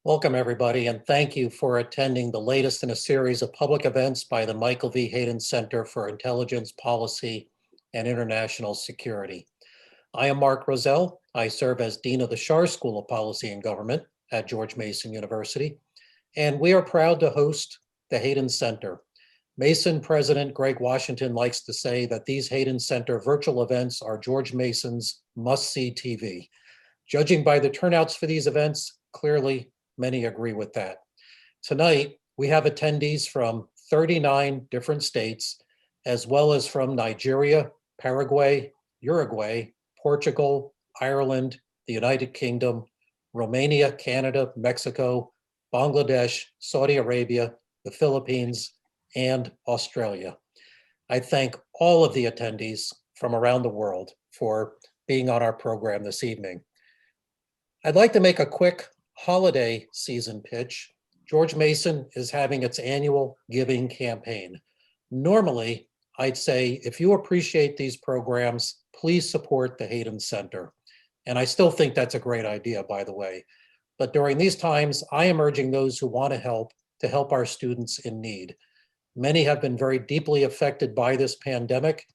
Welcome, everybody, and thank you for attending the latest in a series of public events by the Michael V. Hayden Center for Intelligence Policy and International Security. I am Mark Rozell. I serve as Dean of the Schar School of Policy and Government at George Mason University, and we are proud to host the Hayden Center. Mason President Greg Washington likes to say that these Hayden Center virtual events are George Mason's must-see TV. Judging by the turnouts for these events, clearly many agree with that. Tonight, we have attendees from 39 different states, as well as from Nigeria, Paraguay, Uruguay, Portugal, Ireland, the United Kingdom, Romania, Canada, Mexico, Bangladesh, Saudi Arabia, the Philippines, and Australia. I thank all of the attendees from around the world for being on our program this evening. I'd like to make a quick holiday season pitch. George Mason is having its annual giving campaign. Normally, I'd say if you appreciate these programs, please support the Hayden Center. And I still think that's a great idea, by the way. But during these times, I am urging those who want to help our students in need. Many have been very deeply affected by this pandemic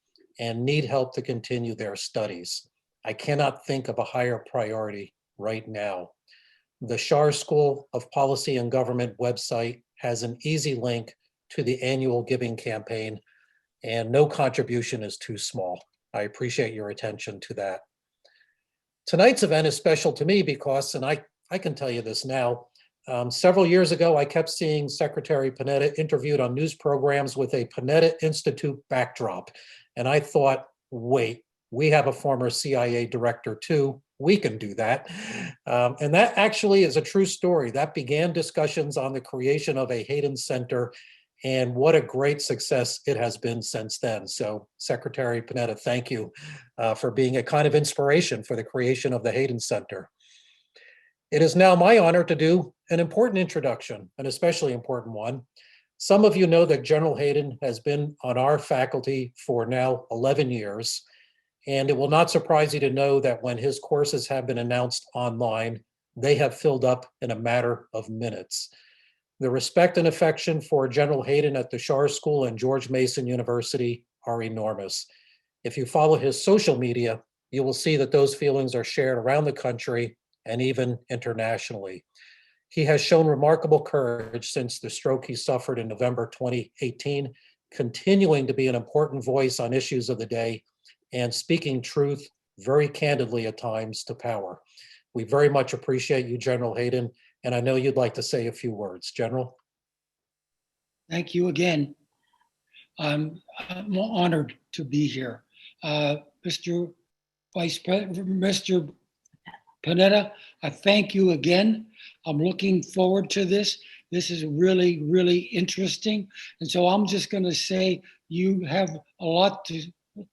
and need help to continue their studies. I cannot think of a higher priority right now. The Schar School of Policy and Government website has an easy link to the annual giving campaign, and no contribution is too small. I appreciate your attention to that. Tonight's event is special to me because, and I can tell you this now, several years ago, I kept seeing Secretary Panetta interviewed on news programs with a Panetta Institute backdrop. And I thought, wait, we have a former CIA director too. We can do that. And that actually is a true story. That began discussions on the creation of a Hayden Center, and what a great success it has been since then. So Secretary Panetta, thank you for being a kind of inspiration for the creation of the Hayden Center. It is now my honor to do an important introduction, an especially important one. Some of you know that General Hayden has been on our faculty for now 11 years. And it will not surprise you to know that when his courses have been announced online, they have filled up in a matter of minutes. The respect and affection for General Hayden at the Schar School and George Mason University are enormous. If you follow his social media, you will see that those feelings are shared around the country and even internationally. He has shown remarkable courage since the stroke he suffered in November 2018, continuing to be an important voice on issues of the day and speaking truth very candidly at times to power. We very much appreciate you, General Hayden, and I know you'd like to say a few words. General? Thank you again. I'm honored to be here. Mr. Vice President, Mr. Panetta, I thank you again. I'm looking forward to this. This is really, really interesting. And so I'm just gonna say you have a lot to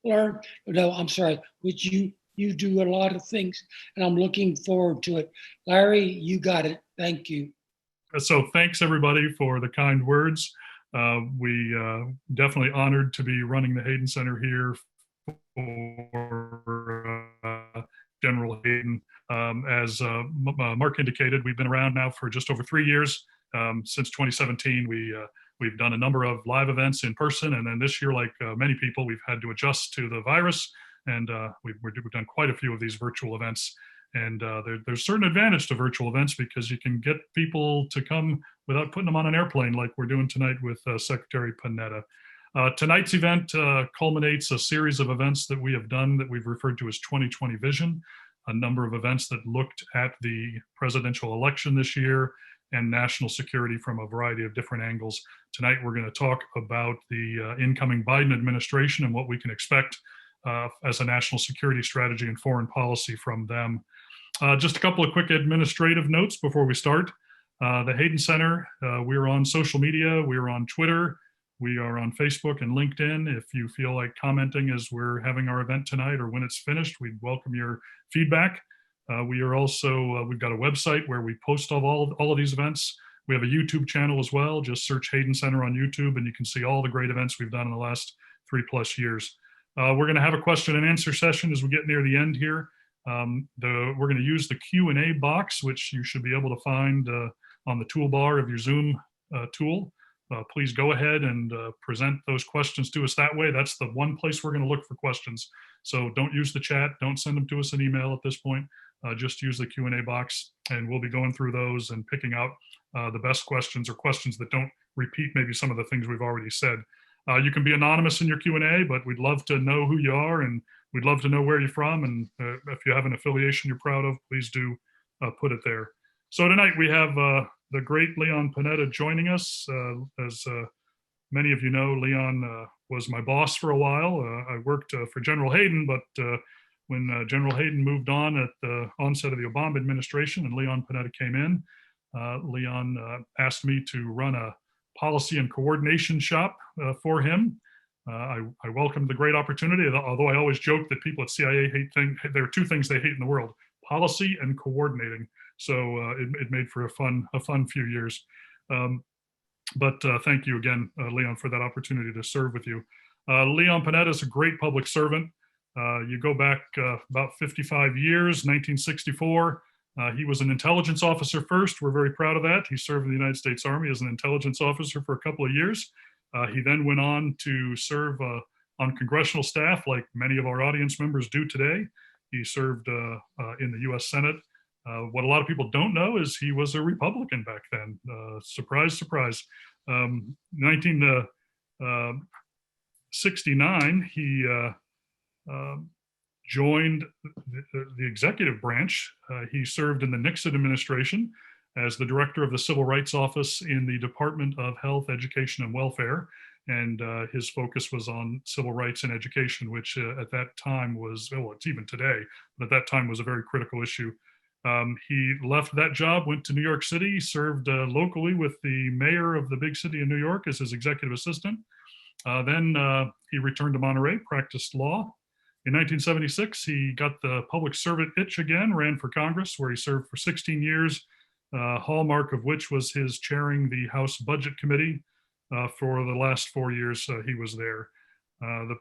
learn. No, I'm sorry, which you do a lot of things, and I'm looking forward to it. Larry, you got it. Thank you. So thanks everybody for the kind words. We definitely honored to be running the Hayden Center here for General Hayden. As Mark indicated, we've been around now for just over 3 years. Since 2017, we've done a number of live events in person, and then this year, like many people, we've had to adjust to the virus, and we've done quite a few of these virtual events. And there's certain advantage to virtual events because you can get people to come without putting them on an airplane like we're doing tonight with Secretary Panetta. Tonight's event culminates a series of events that we have done that we've referred to as 2020 Vision, a number of events that looked at the presidential election this year and national security from a variety of different angles. Tonight, we're going to talk about the incoming Biden administration and what we can expect as a national security strategy and foreign policy from them. Just a couple of quick administrative notes before we start. The Hayden Center, we're on social media, we're on Twitter, we are on Facebook and LinkedIn. If you feel like commenting as we're having our event tonight or when it's finished, we'd welcome your feedback. We are also, we've got a website where we post all of these events. We have a YouTube channel as well. Just search Hayden Center on YouTube and you can see all the great events we've done in the last 3+ years. We're going to have a question and answer session as we get near the end here. We're going to use the Q&A box, which you should be able to find on the toolbar of your Zoom tool. Please go ahead and present those questions to us that way. That's the one place we're going to look for questions. So don't use the chat. Don't send them to us in email at this point. Just use the Q&A box, and we'll be going through those and picking out the best questions or questions that don't repeat maybe some of the things we've already said. You can be anonymous in your Q&A, but we'd love to know who you are, and we'd love to know where you're from. And if you have an affiliation you're proud of, please do put it there. So tonight we have the great Leon Panetta joining us. As many of you know, Leon was my boss for a while. I worked for General Hayden, but when General Hayden moved on at the onset of the Obama administration and Leon Panetta came in, Leon asked me to run a policy and coordination shop for him. I welcomed the great opportunity, although I always joke that people at CIA hate things. There are two things they hate in the world: policy and coordinating. So it made for a fun few years. But thank you again, Leon, for that opportunity to serve with you. Leon Panetta is a great public servant. You go back about 55 years, 1964. He was an intelligence officer first. We're very proud of that. He served in the United States Army as an intelligence officer for a couple of years. He then went on to serve on congressional staff, like many of our audience members do today. He served in the U.S. Senate. What a lot of people don't know is he was a Republican back then. Surprise, surprise. 1969, he joined the executive branch. He served in the Nixon administration as the director of the Civil Rights Office in the Department of Health, Education, and Welfare. And his focus was on civil rights and education, which at that time was, well, it's even today, but at that time was a very critical issue. He left that job, went to New York City, served locally with the mayor of the big city of New York as his executive assistant. Then he returned to Monterey, practiced law. In 1976, he got the public servant itch again, ran for Congress, where he served for 16 years, hallmark of which was his chairing the House Budget Committee for the last 4 years he was there. The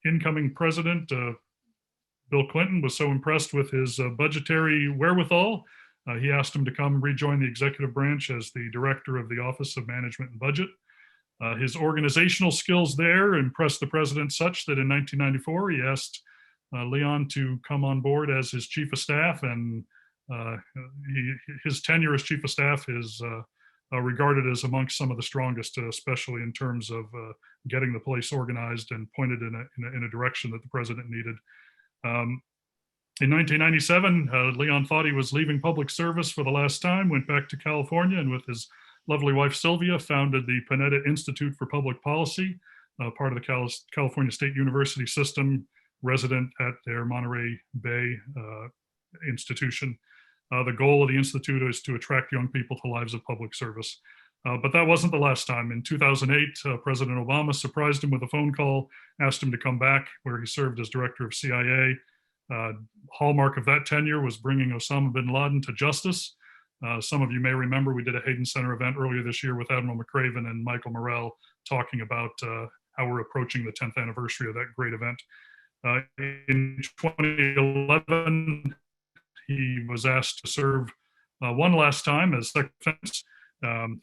incoming president, Bill Clinton, was so impressed with his budgetary wherewithal, he asked him to come rejoin the executive branch as the director of the Office of Management and Budget. His organizational skills there impressed the president such that in 1994, he asked Leon to come on board as his chief of staff, and his tenure as chief of staff is regarded as amongst some of the strongest, especially in terms of getting the place organized and pointed in a direction that the president needed. In 1997, Leon thought he was leaving public service for the last time, went back to California, and with his lovely wife Sylvia founded the Panetta Institute for Public Policy, part of the California State University system, resident at their Monterey Bay institution. The goal of the Institute is to attract young people to lives of public service. But that wasn't the last time. In 2008, President Obama surprised him with a phone call, asked him to come back, where he served as director of CIA. Hallmark of that tenure was bringing Osama bin Laden to justice. Some of you may remember we did a Hayden Center event earlier this year with Admiral McCraven and Michael Morrell talking about how we're approaching the 10th anniversary of that great event. In 2011, he was asked to serve one last time as Secretary of Defense.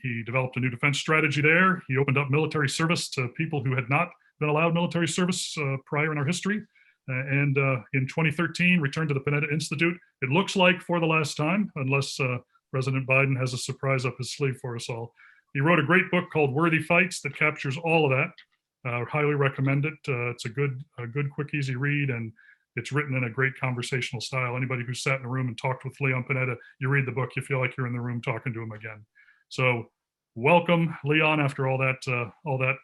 He developed a new defense strategy there. He opened up military service to people who had not been allowed military service prior in our history. And in 2013, returned to the Panetta Institute. It looks like for the last time, unless President Biden has a surprise up his sleeve for us all. He wrote a great book called Worthy Fights that captures all of that. Highly recommend it. It's a good, quick, easy read, and it's written in a great conversational style. Anybody who sat in a room and talked with Leon Panetta, you read the book, you feel like you're in the room talking to him again. So welcome, Leon, after all that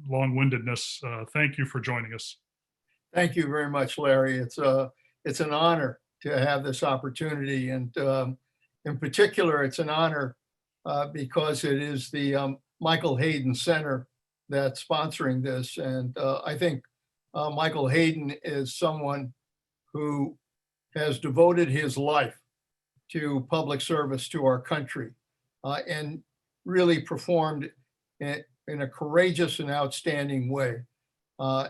long-windedness. Thank you for joining us. Thank you very much, Larry. It's an honor to have this opportunity, and in particular, it's an honor because it is the Michael Hayden Center that's sponsoring this, and I think Michael Hayden is someone who has devoted his life to public service to our country and really performed in a courageous and outstanding way. I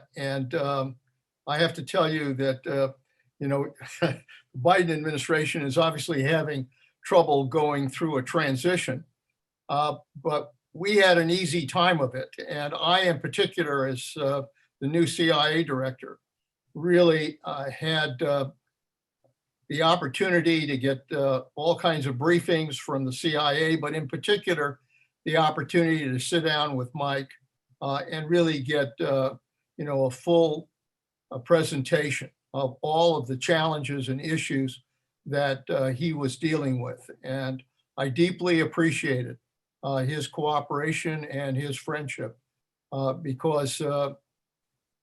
have to tell you that, the Biden administration is obviously having trouble going through a transition, but we had an easy time of it. And I, in particular, as the new CIA director, really had the opportunity to get all kinds of briefings from the CIA, but in particular, the opportunity to sit down with Mike and really get a full presentation of all of the challenges and issues that he was dealing with. And I deeply appreciated his cooperation and his friendship because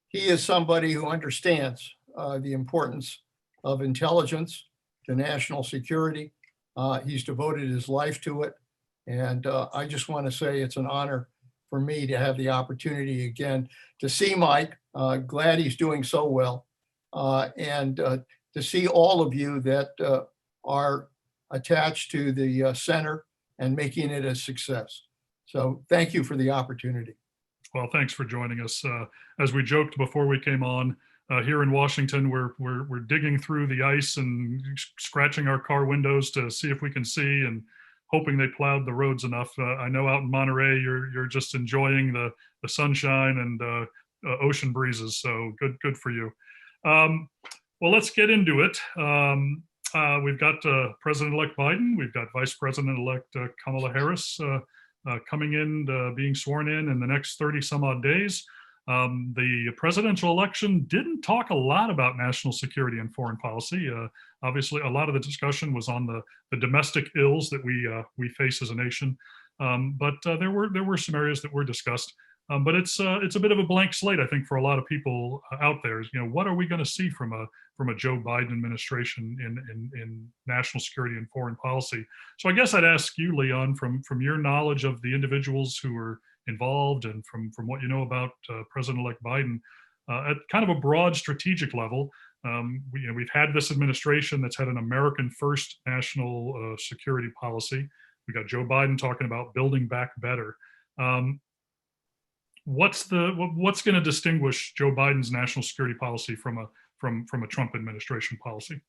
he is somebody who understands the importance of intelligence to national security. He's devoted his life to it. And I just want to say it's an honor for me to have the opportunity again to see Mike. Glad he's doing so well. And to see all of you that are attached to the center and making it a success. So thank you for the opportunity. Well, thanks for joining us. As we joked before we came on, here in Washington, we're digging through the ice and scratching our car windows to see if we can see, and hoping they plowed the roads enough. I know out in Monterey, you're just enjoying the sunshine and ocean breezes. So good for you. Well, let's get into it. We've got President-elect Biden. We've got Vice President-elect Kamala Harris coming in, being sworn in the next 30 some odd days. The presidential election didn't talk a lot about national security and foreign policy. Obviously, a lot of the discussion was on the domestic ills that we face as a nation. But there were some areas that were discussed. But it's a bit of a blank slate, I think, for a lot of people out there. What are we going to see from a Joe Biden administration in national security and foreign policy? So I guess I'd ask you, Leon, from your knowledge of the individuals who were involved and from what you know about President-elect Biden, at kind of a broad strategic level, we've had this administration that's had an American first national security policy. We got Joe Biden talking about building back better. What's going to distinguish Joe Biden's national security policy from a Trump administration policy?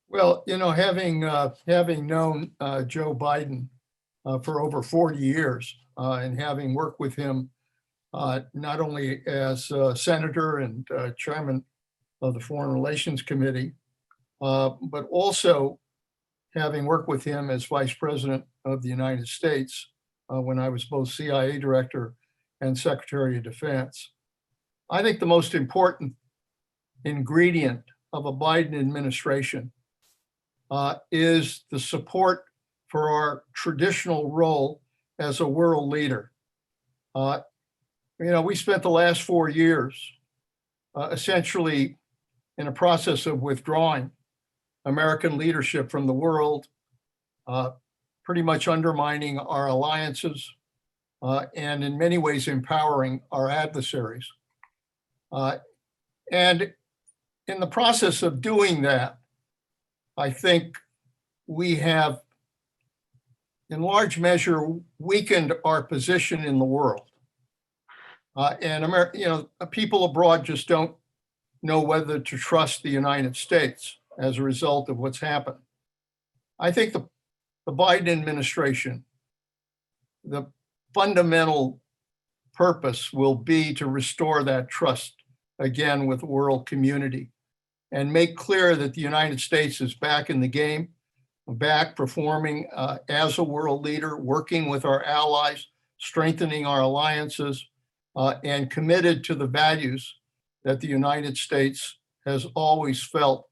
Well, having known Joe Biden for over 40 years and having worked with him not only as senator and chairman of the Foreign Relations Committee, but also having worked with him as vice president of the United States when I was both CIA director and Secretary of Defense. I think the most important ingredient of a Biden administration is the support for our traditional role as a world leader. We spent the last 4 years essentially in a process of withdrawing American leadership from the world, pretty much undermining our alliances, and in many ways empowering our adversaries. And in the process of doing that, I think we have, in large measure, weakened our position in the world. And people abroad just don't know whether to trust the United States as a result of what's happened. I think the Biden administration, the fundamental purpose will be to restore that trust again with the world community and make clear that the United States is back in the game, back performing as a world leader, working with our allies, strengthening our alliances, and committed to the values that the United States has always felt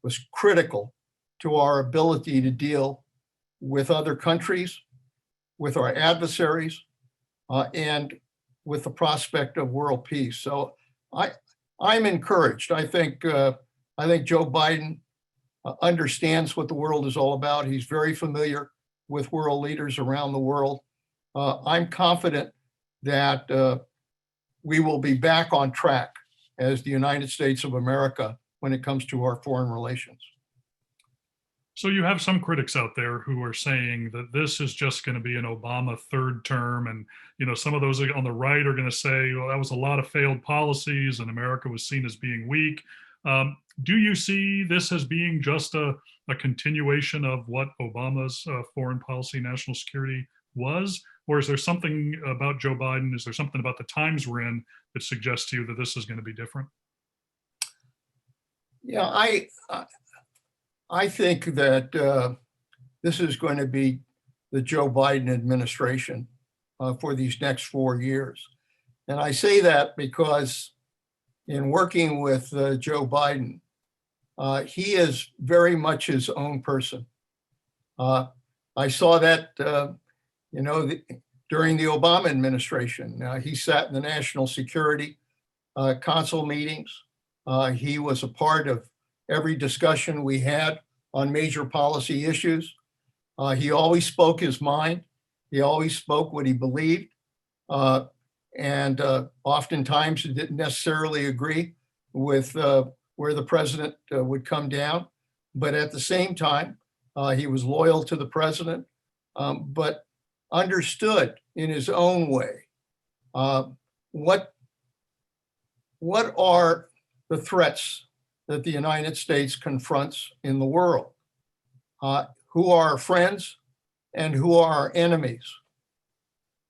was critical to our ability to deal with other countries, with our adversaries, and with the prospect of world peace. So I'm encouraged. I think Joe Biden understands what the world is all about. He's very familiar with world leaders around the world. I'm confident that we will be back on track as the United States of America when it comes to our foreign relations. So you have some critics out there who are saying that this is just going to be an Obama third term. And, some of those on the right are going to say, well, that was a lot of failed policies and America was seen as being weak. Do you see this as being just a continuation of what Obama's foreign policy, national security was? Or is there something about Joe Biden? Is there something about the times we're in that suggests to you that this is going to be different? Yeah, I think that this is going to be the Joe Biden administration for these next 4 years. And I say that because in working with Joe Biden, he is very much his own person. I saw that, during the Obama administration. He sat in the National Security Council meetings. He was a part of every discussion we had on major policy issues. He always spoke his mind. He always spoke what he believed. And oftentimes he didn't necessarily agree with where the president would come down. But at the same time, he was loyal to the president, but understood in his own way what are the threats that the United States confronts in the world, who are our friends and who are our enemies.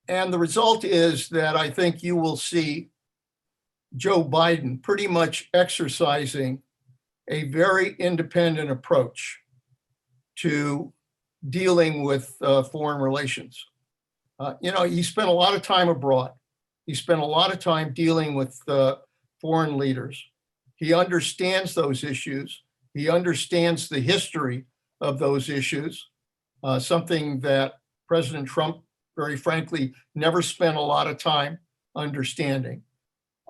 And the result is that I think you will see Joe Biden pretty much exercising a very independent approach to dealing with foreign relations. He spent a lot of time abroad. He spent a lot of time dealing with foreign leaders. He understands those issues. He understands the history of those issues, something that President Trump, very frankly, never spent a lot of time understanding.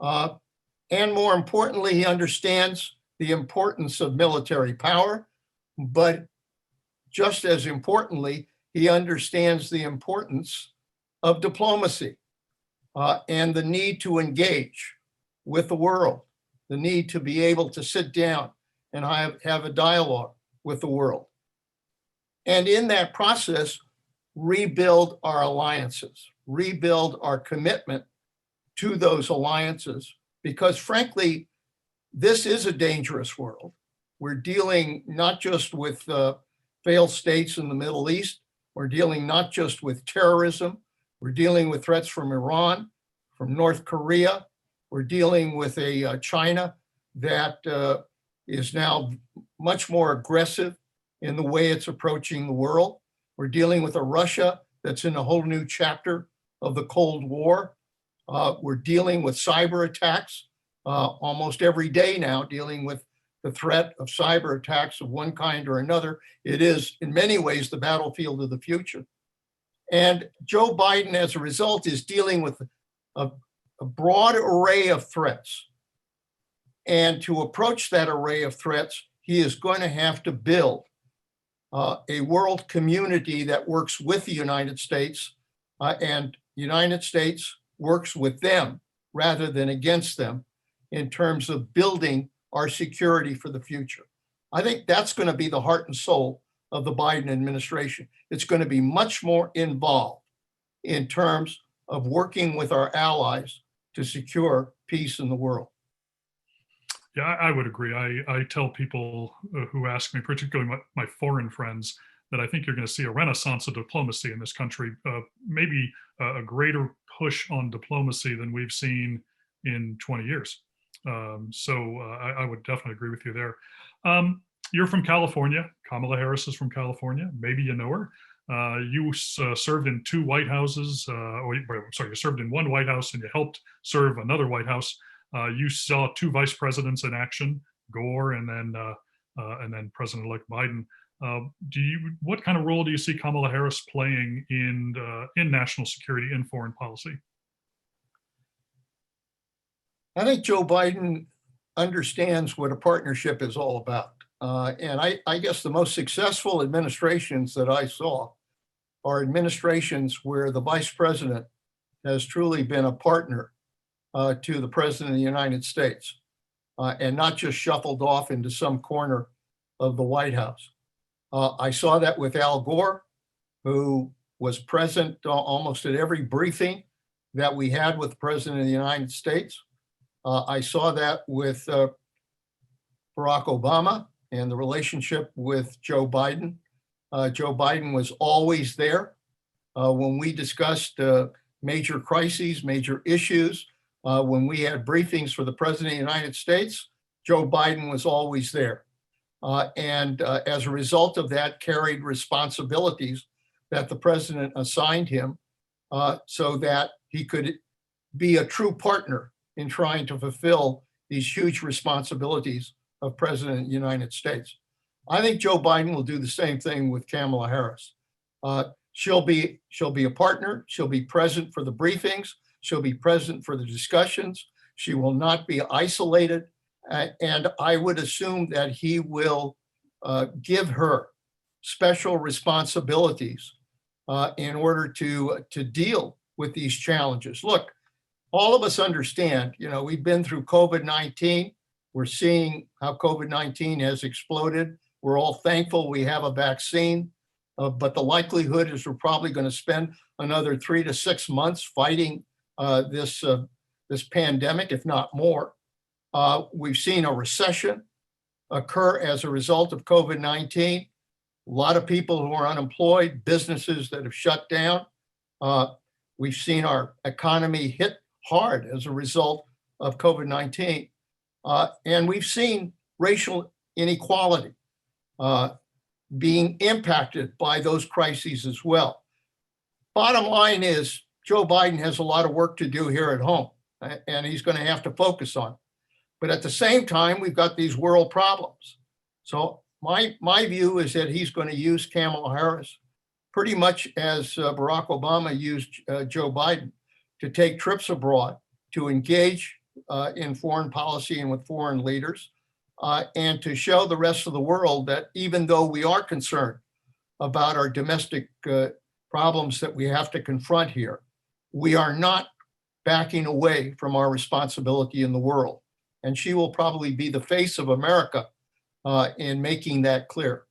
And more importantly, he understands the importance of military power, but just as importantly, he understands the importance of diplomacy and the need to engage with the world, the need to be able to sit down and have a dialogue with the world. And in that process, rebuild our alliances, rebuild our commitment to those alliances, because frankly, this is a dangerous world. We're dealing not just with failed states in the Middle East, we're dealing not just with terrorism, we're dealing with threats from Iran, from North Korea, we're dealing with a China that is now much more aggressive in the way it's approaching the world. We're dealing with a Russia that's in a whole new chapter of the Cold War. We're dealing with cyber attacks almost every day now, dealing with the threat of cyber attacks of one kind or another. It is, in many ways, the battlefield of the future. And Joe Biden, as a result, is dealing with a broad array of threats. And to approach that array of threats, he is going to have to build a world community that works with the United States, and the United States works with them rather than against them in terms of building our security for the future. I think that's going to be the heart and soul of the Biden administration. It's going to be much more involved in terms of working with our allies to secure peace in the world. Yeah, I would agree. I tell people who ask me, particularly my foreign friends, that I think you're going to see a renaissance of diplomacy in this country, maybe a greater push on diplomacy than we've seen in 20 years. So I would definitely agree with you there. You're from California. Kamala Harris is from California. Maybe you know her. You served in two White Houses, you served in one White House and you helped serve another White House. You saw two vice presidents in action, Gore and then President-elect Biden. What kind of role do you see Kamala Harris playing in national security, in foreign policy? I think Joe Biden understands what a partnership is all about. And I guess the most successful administrations that I saw are administrations where the vice president has truly been a partner to the president of the United States and not just shuffled off into some corner of the White House. I saw that with Al Gore, who was present almost at every briefing that we had with the president of the United States. I saw that with Barack Obama and the relationship with Joe Biden. Joe Biden was always there when we discussed major crises, major issues. When we had briefings for the President of the United States, Joe Biden was always there. And as a result of that, carried responsibilities that the President assigned him so that he could be a true partner in trying to fulfill these huge responsibilities of President of the United States. I think Joe Biden will do the same thing with Kamala Harris. She'll be a partner. She'll be present for the briefings. She'll be present for the discussions. She will not be isolated. And I would assume that he will give her special responsibilities in order to deal with these challenges. Look, all of us understand, we've been through COVID-19. We're seeing how COVID-19 has exploded. We're all thankful we have a vaccine, but the likelihood is we're probably going to spend another 3 to 6 months fighting this pandemic, if not more. We've seen a recession occur as a result of COVID-19. A lot of people who are unemployed, businesses that have shut down. We've seen our economy hit hard as a result of COVID-19. And we've seen racial inequality being impacted by those crises as well. Bottom line is Joe Biden has a lot of work to do here at home, and he's going to have to focus on it. But at the same time, we've got these world problems. So my view is that he's going to use Kamala Harris pretty much as Barack Obama used Joe Biden to take trips abroad, to engage in foreign policy and with foreign leaders, and to show the rest of the world that even though we are concerned about our domestic problems that we have to confront here, we are not backing away from our responsibility in the world. And she will probably be the face of America in making that clear.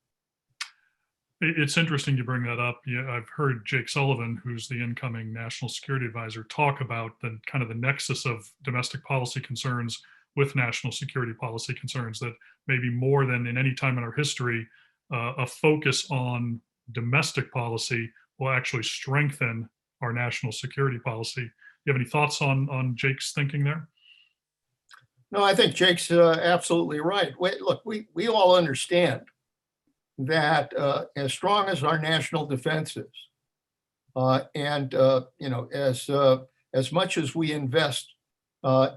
It's interesting you bring that up. Yeah, I've heard Jake Sullivan, who's the incoming national security advisor, talk about the kind of the nexus of domestic policy concerns with national security policy concerns, that maybe more than in any time in our history, a focus on domestic policy will actually strengthen our national security policy. You have any thoughts on Jake's thinking there? No, I think Jake's absolutely right. Look, we all understand that as strong as our national defense is, and as much as we invest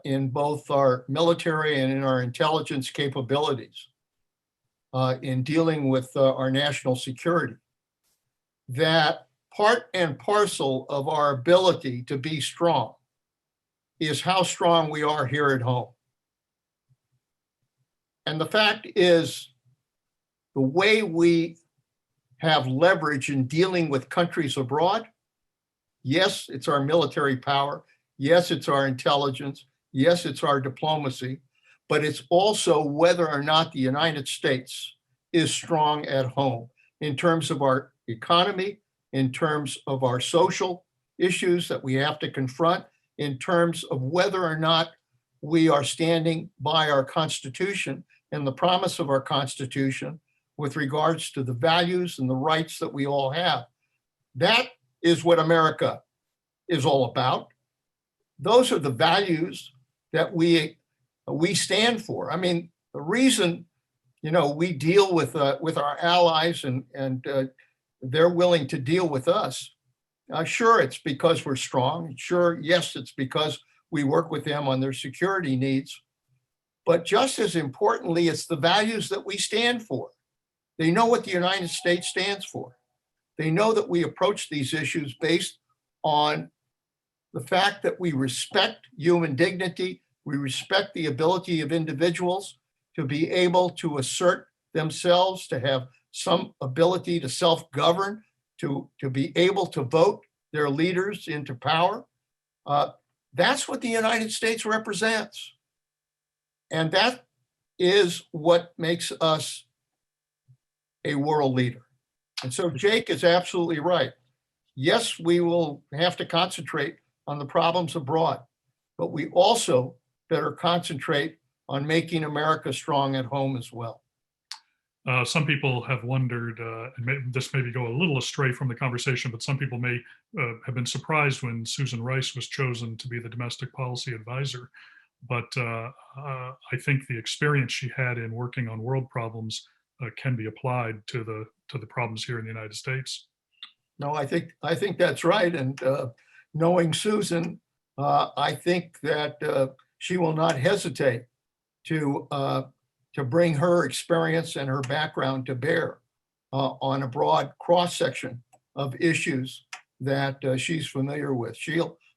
in both our military and in our intelligence capabilities in dealing with our national security, that part and parcel of our ability to be strong is how strong we are here at home. And the fact is, the way we have leverage in dealing with countries abroad, yes, it's our military power. Yes, it's our intelligence. Yes, it's our diplomacy. But it's also whether or not the United States is strong at home in terms of our economy, in terms of our social issues that we have to confront, in terms of whether or not we are standing by our Constitution and the promise of our Constitution with regards to the values and the rights that we all have. That is what America is all about. Those are the values that we stand for. I mean, the reason, we deal with our allies and they're willing to deal with us. Sure, it's because we're strong. Sure, yes, it's because we work with them on their security needs. But just as importantly, it's the values that we stand for. They know what the United States stands for. They know that we approach these issues based on the fact that we respect human dignity, we respect the ability of individuals to be able to assert themselves, to have some ability to self-govern, to be able to vote their leaders into power. That's what the United States represents. And that is what makes us a world leader. And so Jake is absolutely right. Yes, we will have to concentrate on the problems abroad, but we also better concentrate on making America strong at home as well. Some people have wondered, and this maybe go a little astray from the conversation, but some people may have been surprised when Susan Rice was chosen to be the domestic policy advisor. But I think the experience she had in working on world problems can be applied to the problems here in the United States. No, I think that's right. And knowing Susan, I think that she will not hesitate to bring her experience and her background to bear on a broad cross-section of issues that she's familiar with.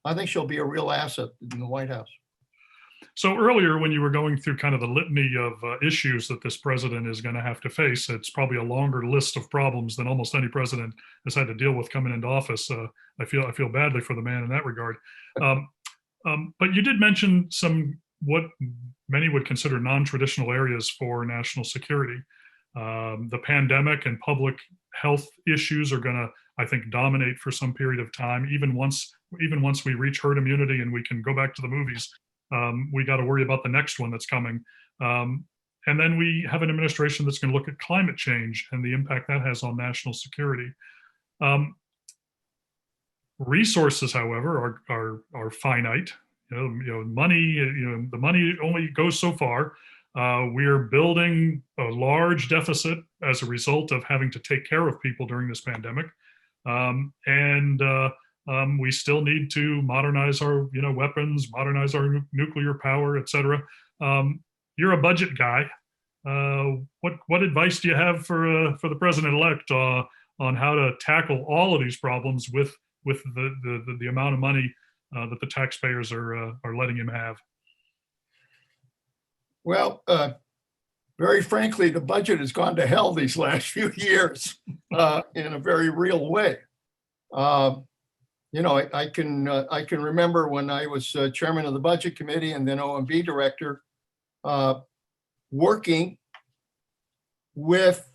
I think she'll be a real asset in the White House. So earlier, when you were going through kind of the litany of issues that this president is going to have to face, it's probably a longer list of problems than almost any president has had to deal with coming into office. I feel badly for the man in that regard. But you did mention some what many would consider non-traditional areas for national security. The pandemic and public health issues are going to, I think, dominate for some period of time. Even once we reach herd immunity and we can go back to the movies, we got to worry about the next one that's coming. And then we have an administration that's going to look at climate change and the impact that has on national security. Resources, however, are finite. Money. The money only goes so far. We are building a large deficit as a result of having to take care of people during this pandemic, and we still need to modernize our weapons, modernize our nuclear power, et cetera. You're a budget guy. What advice do you have for the president-elect on how to tackle all of these problems with the amount of money that the taxpayers are letting him have? Well, Very frankly, the budget has gone to hell these last few years in a very real way. I can remember when I was chairman of the budget committee and then OMB director, working with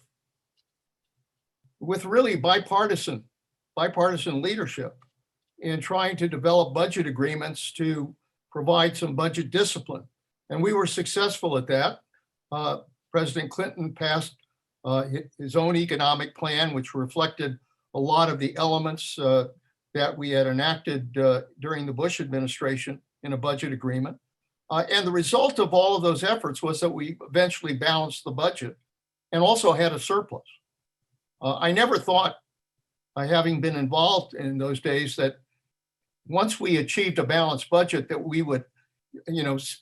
really bipartisan leadership in trying to develop budget agreements to provide some budget discipline. And we were successful at that. President Clinton passed his own economic plan, which reflected a lot of the elements that we had enacted during the Bush administration in a budget agreement. And the result of all of those efforts was that we eventually balanced the budget and also had a surplus. I never thought, having been involved in those days, that once we achieved a balanced budget that we would,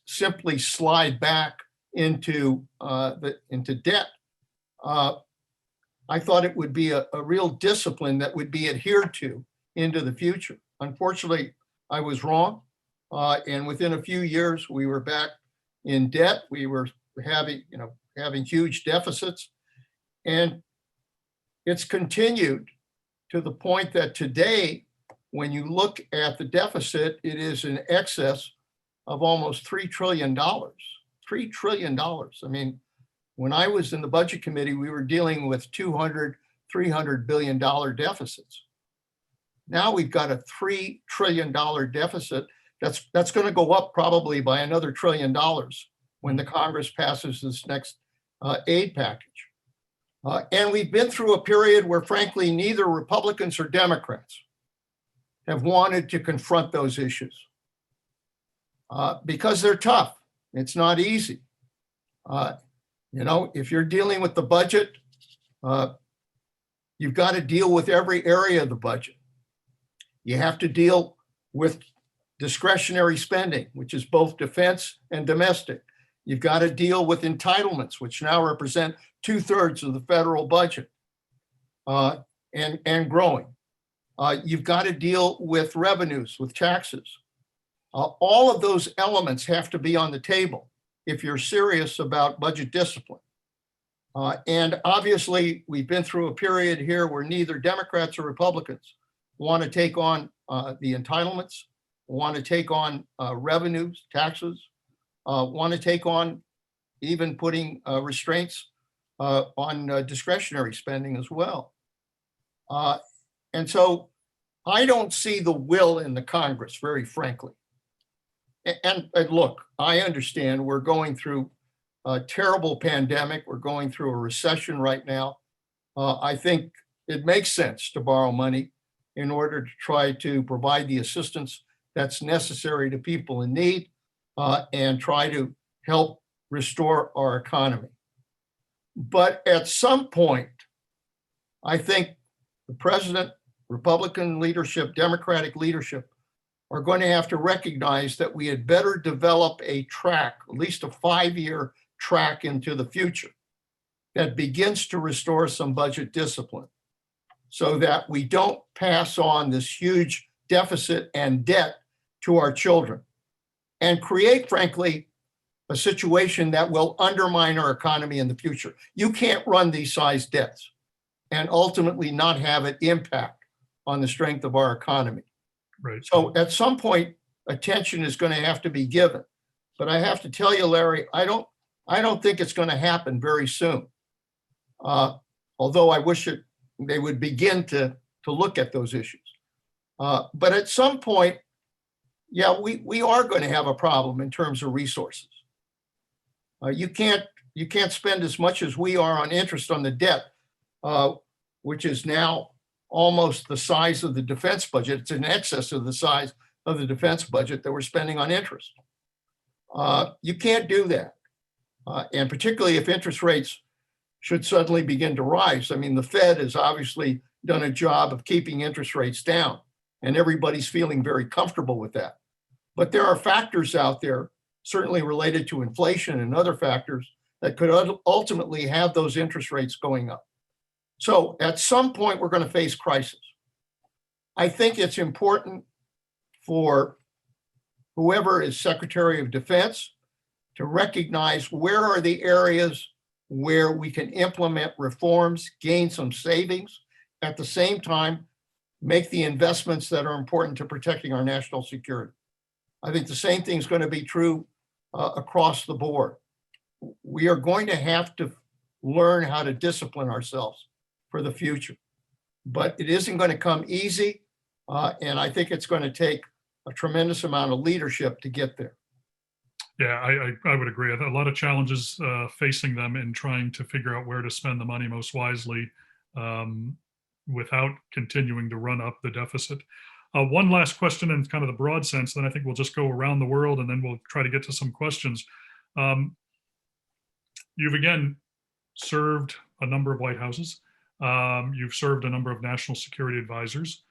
simply slide back into debt. I thought it would be a real discipline that would be adhered to into the future. Unfortunately, I was wrong. And within a few years, we were back in debt. We were having huge deficits. And it's continued to the point that today, when you look at the deficit, it is in excess of almost $3 trillion. $3 trillion. I mean, when I was in the budget committee, we were dealing with $200, $300 billion deficits. Now we've got a $3 trillion deficit. That's going to go up probably by another $1 trillion when the Congress passes this next aid package. And we've been through a period where, frankly, neither Republicans or Democrats have wanted to confront those issues because they're tough. It's not easy. If you're dealing with the budget, you've got to deal with every area of the budget. You have to deal with discretionary spending, which is both defense and domestic. You've got to deal with entitlements, which now represent 2/3 of the federal budget and growing. You've got to deal with revenues, with taxes. All of those elements have to be on the table if you're serious about budget discipline. And obviously, we've been through a period here where neither Democrats or Republicans want to take on the entitlements, want to take on revenues, taxes, want to take on even putting restraints on discretionary spending as well. And so I don't see the will in the Congress, very frankly, and look, I understand we're going through a terrible pandemic. We're going through a recession right now. I think it makes sense to borrow money in order to try to provide the assistance that's necessary to people in need and try to help restore our economy. But at some point, I think the president, Republican leadership, Democratic leadership are going to have to recognize that we had better develop a track, at least a 5-year track into the future that begins to restore some budget discipline so that we don't pass on this huge deficit and debt to our children and create, frankly, a situation that will undermine our economy in the future. You can't run these size debts and ultimately not have it impact on the strength of our economy. Right. So at some point, attention is going to have to be given. But I have to tell you, Larry, I don't think it's going to happen very soon. Although I wish they would begin to look at those issues. But at some point, yeah, we are going to have a problem in terms of resources. You can't spend as much as we are on interest on the debt, which is now almost the size of the defense budget. It's in excess of the size of the defense budget that we're spending on interest. You can't do that. And particularly if interest rates should suddenly begin to rise. I mean, the Fed has obviously done a job of keeping interest rates down, and everybody's feeling very comfortable with that. But there are factors out there, certainly related to inflation and other factors, that could ultimately have those interest rates going up. So at some point, we're going to face crisis. I think it's important for whoever is Secretary of Defense to recognize where are the areas where we can implement reforms, gain some savings, at the same time, make the investments that are important to protecting our national security. I think the same thing is going to be true across the board. We are going to have to learn how to discipline ourselves for the future, but it isn't going to come easy. And I think it's going to take a tremendous amount of leadership to get there. Yeah, I would agree. A lot of challenges facing them in trying to figure out where to spend the money most wisely without continuing to run up the deficit. One last question in kind of the broad sense, then I think we'll just go around the world and then we'll try to get to some questions. You've again served a number of White Houses. You've served a number of national security advisors.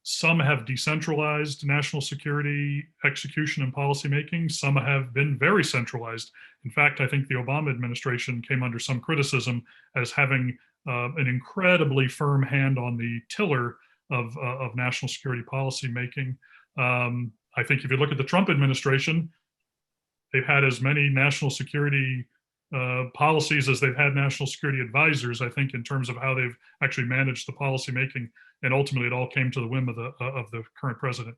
Some have decentralized national security execution and policymaking. Some have been very centralized. In fact, I think the Obama administration came under some criticism as having an incredibly firm hand on the tiller of national security policymaking. I think if you look at the Trump administration, they've had as many national security policies as they've had national security advisors, I think, in terms of how they've actually managed the policy making. And ultimately, it all came to the whim of the current president.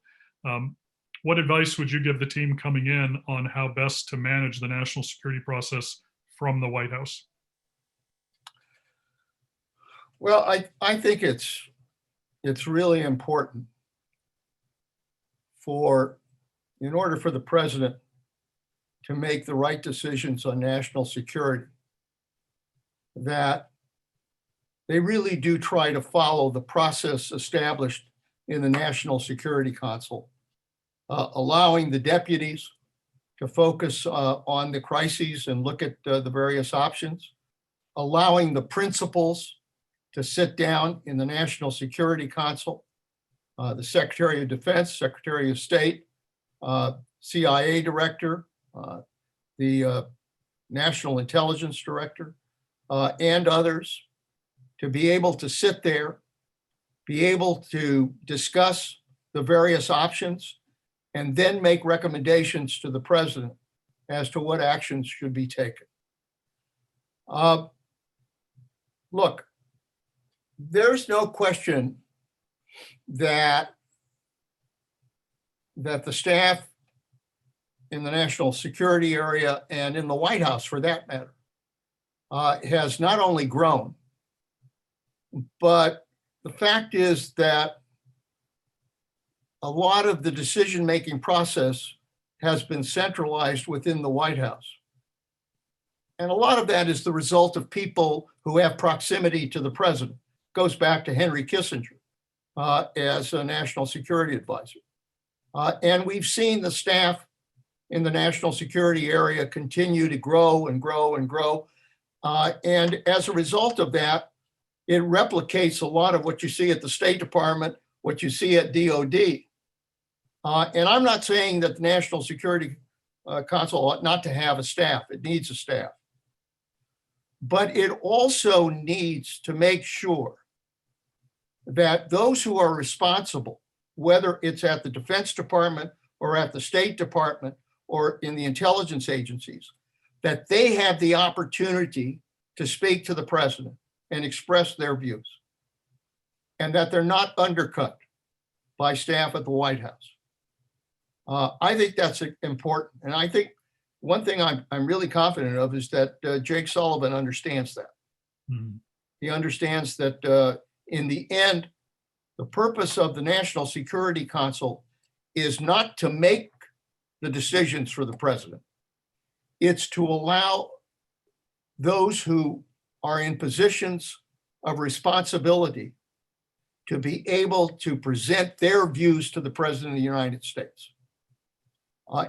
What advice would you give the team coming in on how best to manage the national security process from the White House? Well, I think it's really important in order for the president to make the right decisions on national security, that they really do try to follow the process established in the National Security Council, allowing the deputies to focus on the crises and look at the various options, allowing the principals to sit down in the National Security Council, the Secretary of Defense, Secretary of State, CIA Director, the National Intelligence Director, and others, to be able to sit there, be able to discuss the various options, and then make recommendations to the president as to what actions should be taken. Look, there's no question that the staff in the national security area and in the White House, for that matter, has not only grown, but the fact is that a lot of the decision-making process has been centralized within the White House. And a lot of that is the result of people who have proximity to the president. Goes back to Henry Kissinger as a national security advisor. And we've seen the staff in the national security area continue to grow and grow and grow. And as a result of that, it replicates a lot of what you see at the State Department, what you see at DOD. And I'm not saying that the National Security Council ought not to have a staff. It needs a staff. But it also needs to make sure that those who are responsible, whether it's at the Defense Department or at the State Department or in the intelligence agencies, that they have the opportunity to speak to the president and express their views, and that they're not undercut by staff at the White House. I think that's important. And I think one thing I'm really confident of is that Jake Sullivan understands that. Mhm. He understands that in the end, the purpose of the National Security Council is not to make the decisions for the president. It's to allow those who are in positions of responsibility to be able to present their views to the president of the United States.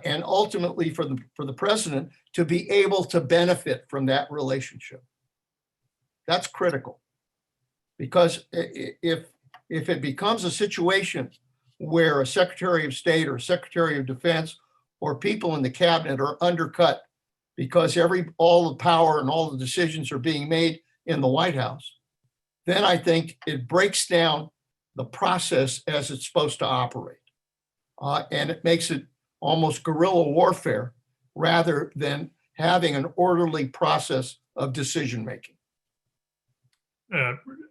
And ultimately for the president to be able to benefit from that relationship. That's critical. Because if it becomes a situation where a Secretary of State or Secretary of Defense or people in the cabinet are undercut because all the power and all the decisions are being made in the White House, then I think it breaks down the process as it's supposed to operate. And it makes it almost guerrilla warfare rather than having an orderly process of decision-making.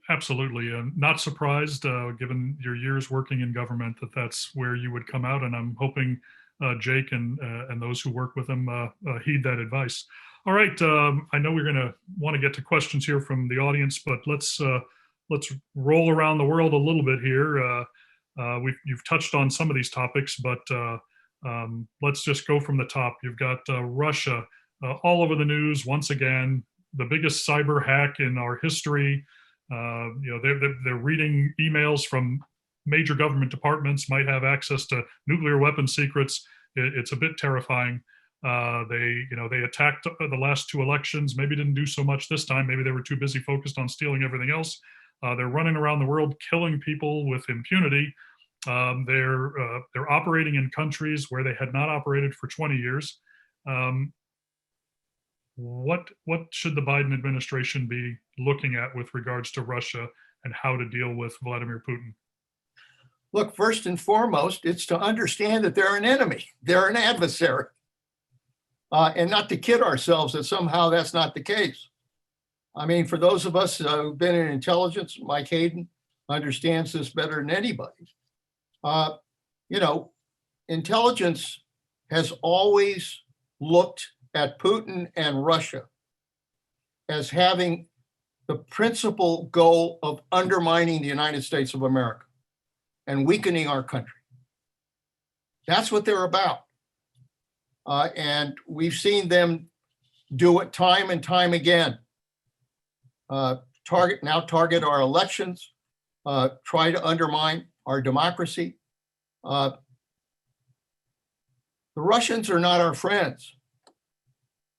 Absolutely. Not surprised, given your years working in government, that that's where you would come out. And I'm hoping Jake and those who work with him heed that advice. All right. I know we're going to want to get to questions here from the audience, but let's roll around the world a little bit here. You've touched on some of these topics, but let's just go from the top. You've got Russia all over the news once again, the biggest cyber hack in our history. They're reading emails from major government departments, might have access to nuclear weapon secrets. It's a bit terrifying. They attacked the last two elections. Maybe didn't do so much this time. Maybe they were too busy focused on stealing everything else. They're running around the world killing people with impunity. They're operating in countries where they had not operated for 20 years. What should the Biden administration be looking at with regards to Russia and how to deal with Vladimir Putin? Look, first and foremost, it's to understand that they're an enemy. They're an adversary. And not to kid ourselves that somehow that's not the case. I mean, for those of us who've been in intelligence, Mike Hayden understands this better than anybody. Intelligence has always looked at Putin and Russia as having the principal goal of undermining the United States of America and weakening our country. That's what they're about. And we've seen them do it time and time again. Target our elections, try to undermine our democracy. The Russians are not our friends.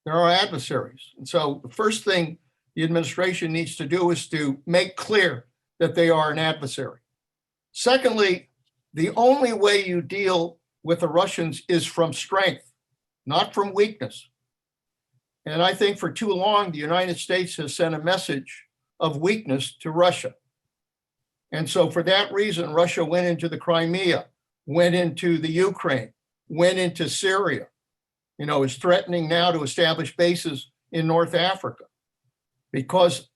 They're our adversaries. And so the first thing the administration needs to do is to make clear that they are an adversary. Secondly, the only way you deal with the Russians is from strength, not from weakness. And I think for too long, the United States has sent a message of weakness to Russia. And so for that reason, Russia went into the Crimea, went into the Ukraine, went into Syria, is threatening now to establish bases in North Africa because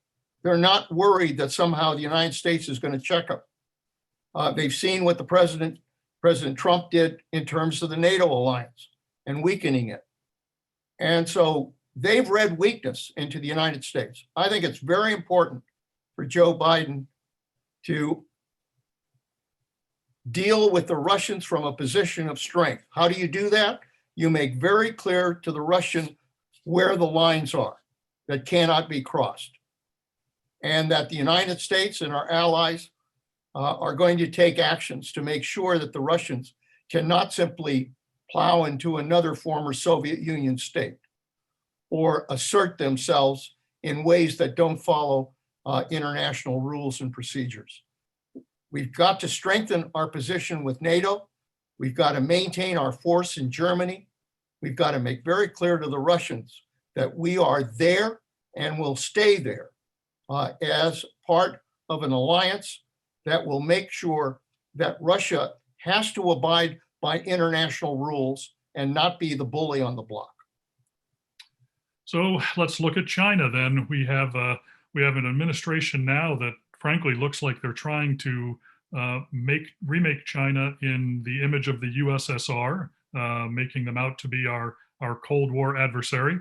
they're not worried that somehow the United States is going to check them. They've seen what President Trump did in terms of the NATO alliance and weakening it. And so they've read weakness into the United States. I think it's very important for Joe Biden to deal with the Russians from a position of strength. How do you do that? You make very clear to the Russian where the lines are that cannot be crossed, and that the United States and our allies are going to take actions to make sure that the Russians cannot simply plow into another former Soviet Union state or assert themselves in ways that don't follow international rules and procedures. We've got to strengthen our position with NATO. We've got to maintain our force in Germany. We've got to make very clear to the Russians that we are there and will stay there as part of an alliance that will make sure that Russia has to abide by international rules and not be the bully on the block. So let's look at China then. We have an administration now that frankly looks like they're trying to remake China in the image of the USSR, making them out to be our Cold War adversary.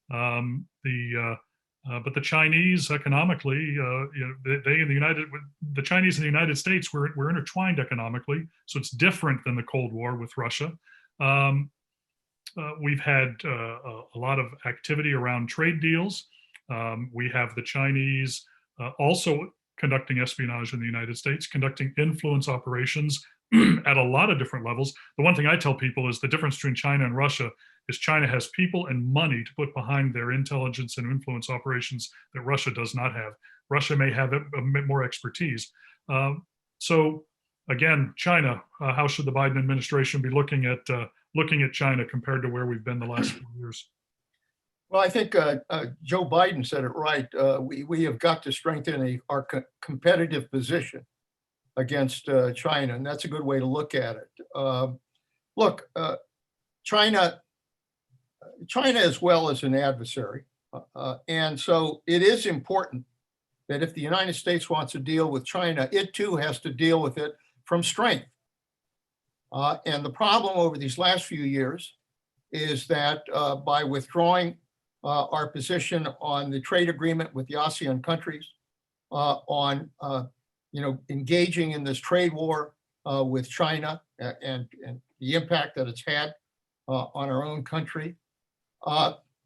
But the Chinese economically, the Chinese and the United States were intertwined economically, so it's different than the Cold War with Russia. We've had a lot of activity around trade deals. We have the Chinese also conducting espionage in the United States, conducting influence operations at a lot of different levels. The one thing I tell people is the difference between China and Russia is China has people and money to put behind their intelligence and influence operations that Russia does not have. Russia may have a bit more expertise. So again, China, how should the Biden administration be looking at China compared to where we've been the last few years? Well, I think Joe Biden said it right. We have got to strengthen our competitive position against China, and that's a good way to look at it. Look, China as well as an adversary, and so it is important that if the United States wants to deal with China, it too has to deal with it from strength. And the problem over these last few years is that by withdrawing our position on the trade agreement with the ASEAN countries, on engaging in this trade war with China and the impact that it's had on our own country,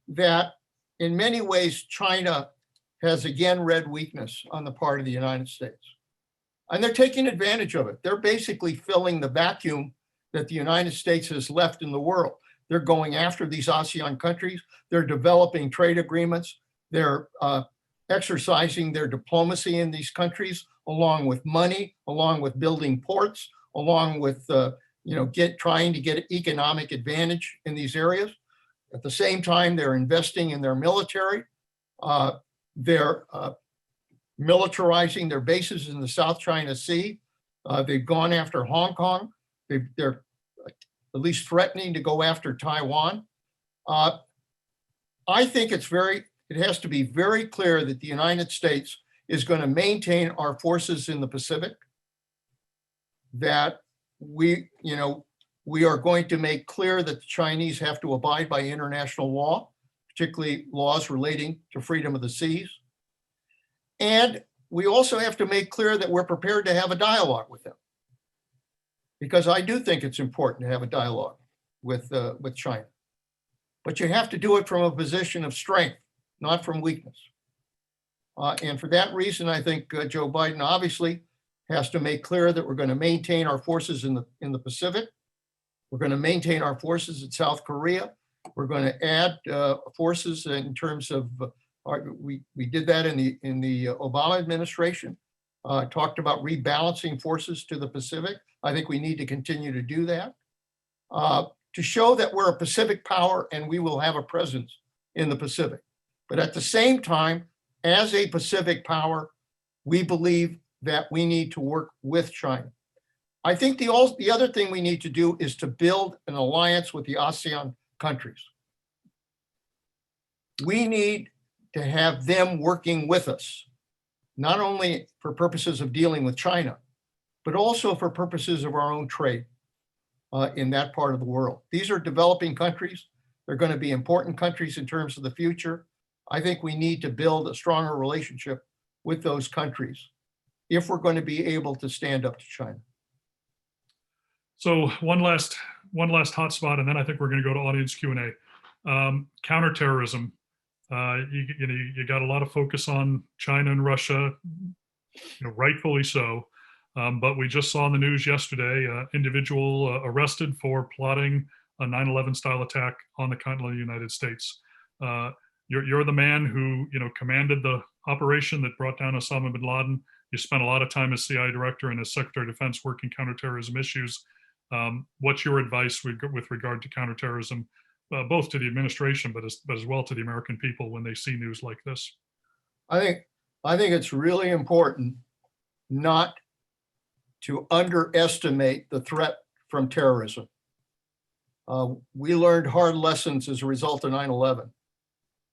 that in many ways China has again read weakness on the part of the United States. And they're taking advantage of it. They're basically filling the vacuum that the United States has left in the world. They're going after these ASEAN countries. They're developing trade agreements. They're exercising their diplomacy in these countries, along with money, along with building ports, along with trying to get economic advantage in these areas. At the same time, they're investing in their military. They're militarizing their bases in the South China Sea. They've gone after Hong Kong. They're at least threatening to go after Taiwan. I think it has to be very clear that the United States is going to maintain our forces in the Pacific, that we are going to make clear that the Chinese have to abide by international law, particularly laws relating to freedom of the seas. And we also have to make clear that we're prepared to have a dialogue with them, because I do think it's important to have a dialogue with China. But you have to do it from a position of strength, not from weakness. And for that reason, I think Joe Biden obviously has to make clear that we're going to maintain our forces in the Pacific. We're going to maintain our forces in South Korea. We're going to add forces in terms of we did that in the Obama administration. Talked about rebalancing forces to the Pacific. I think we need to continue to do that to show that we're a Pacific power and we will have a presence in the Pacific. But at the same time, as a Pacific power, we believe that we need to work with China. I think the other thing we need to do is to build an alliance with the ASEAN countries. We need to have them working with us, not only for purposes of dealing with China, but also for purposes of our own trade in that part of the world. These are developing countries. They're going to be important countries in terms of the future. I think we need to build a stronger relationship with those countries if we're going to be able to stand up to China. So one last hotspot, and then I think we're going to go to audience Q&A. Counterterrorism. You got a lot of focus on China and Russia, rightfully so. But we just saw in the news yesterday, individual arrested for plotting a 9/11 style attack on the continent of the United States. You're the man who commanded the operation that brought down Osama bin Laden. You spent a lot of time as CIA director and as Secretary of Defense working counterterrorism issues. What's your advice with regard to counterterrorism, both to the administration, but as well to the American people when they see news like this? I think it's really important not to underestimate the threat from terrorism. We learned hard lessons as a result of 9/11,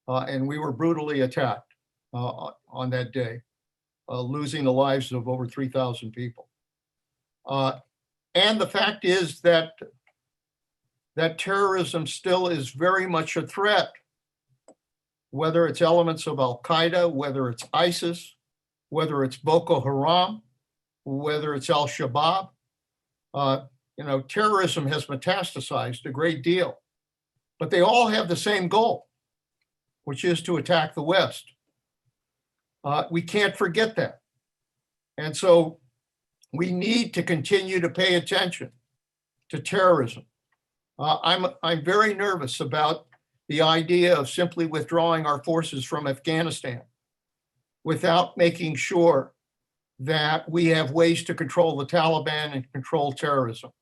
and we were brutally attacked on that day, losing the lives of over 3,000 people. And the fact is that terrorism still is very much a threat, whether it's elements of Al-Qaeda, whether it's ISIS, whether it's Boko Haram, whether it's Al-Shabaab. Terrorism has metastasized a great deal, but they all have the same goal, which is to attack the West. We can't forget that. And so we need to continue to pay attention to terrorism. I'm very nervous about the idea of simply withdrawing our forces from Afghanistan without making sure that we have ways to control the Taliban and control terrorism.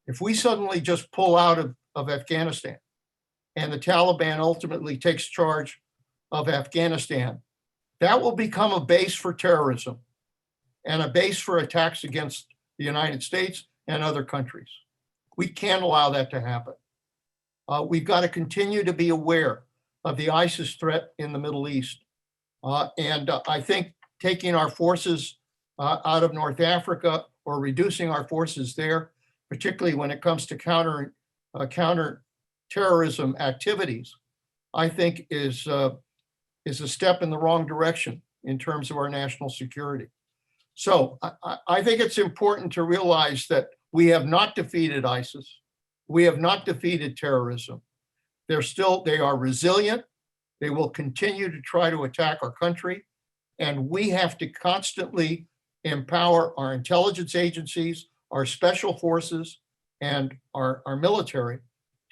If we suddenly just pull out of Afghanistan and the Taliban ultimately takes charge of Afghanistan, that will become a base for terrorism and a base for attacks against the United States and other countries. We can't allow that to happen. We've got to continue to be aware of the ISIS threat in the Middle East. And I think taking our forces out of North Africa or reducing our forces there, particularly when it comes to counter-terrorism activities, I think is a step in the wrong direction in terms of our national security. So I think it's important to realize that we have not defeated ISIS. We have not defeated terrorism. They are resilient. They will continue to try to attack our country. And we have to constantly empower our intelligence agencies, our special forces, and our military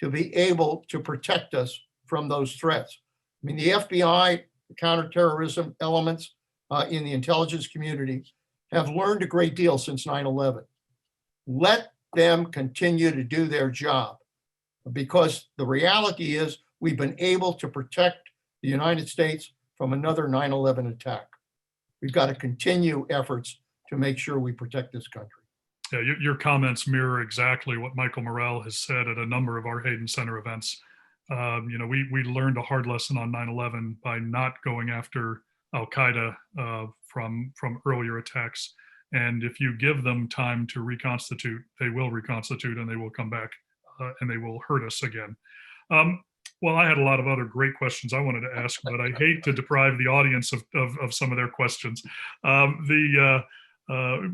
to be able to protect us from those threats. I mean, the FBI, the counterterrorism elements in the intelligence community have learned a great deal since 9/11. Let them continue to do their job, because the reality is we've been able to protect the United States from another 9/11 attack. We've got to continue efforts to make sure we protect this country. Yeah, your comments mirror exactly what Michael Morell has said at a number of our Hayden Center events. We learned a hard lesson on 9/11 by not going after Al-Qaeda from earlier attacks. And if you give them time to reconstitute, they will reconstitute and they will come back and they will hurt us again. Well, I had a lot of other great questions I wanted to ask, but I hate to deprive the audience of some of their questions.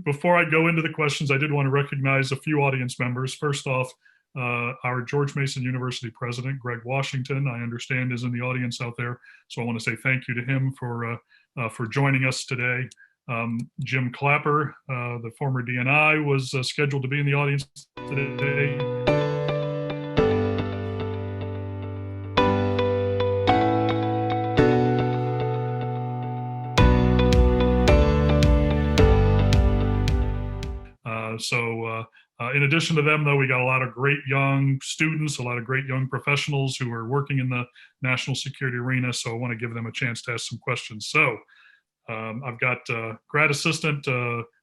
Before I go into the questions, I did want to recognize a few audience members. First off, our George Mason University president, Greg Washington, I understand is in the audience out there. So I want to say thank you to him for joining us today. Jim Clapper, the former DNI, was scheduled to be in the audience today. In addition to them, though, we got a lot of great young students, a lot of great young professionals who are working in the national security arena. So I want to give them a chance to ask some questions. So I've got grad assistant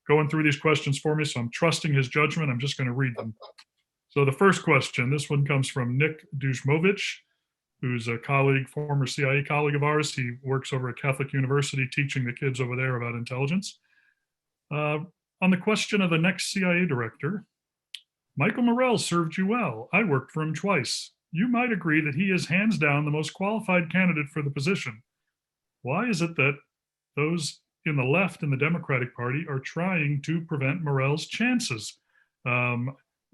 going through these questions for me. So I'm trusting his judgment. I'm just going to read them. So the first question, this one comes from Nick Duzmovich, who's a colleague, former CIA colleague of ours. He works over at Catholic University teaching the kids over there about intelligence. On the question of the next CIA director, Michael Morell served you well. I worked for him twice. You might agree that he is hands down the most qualified candidate for the position. Why is it that those in the left in the Democratic Party are trying to prevent Morell's chances?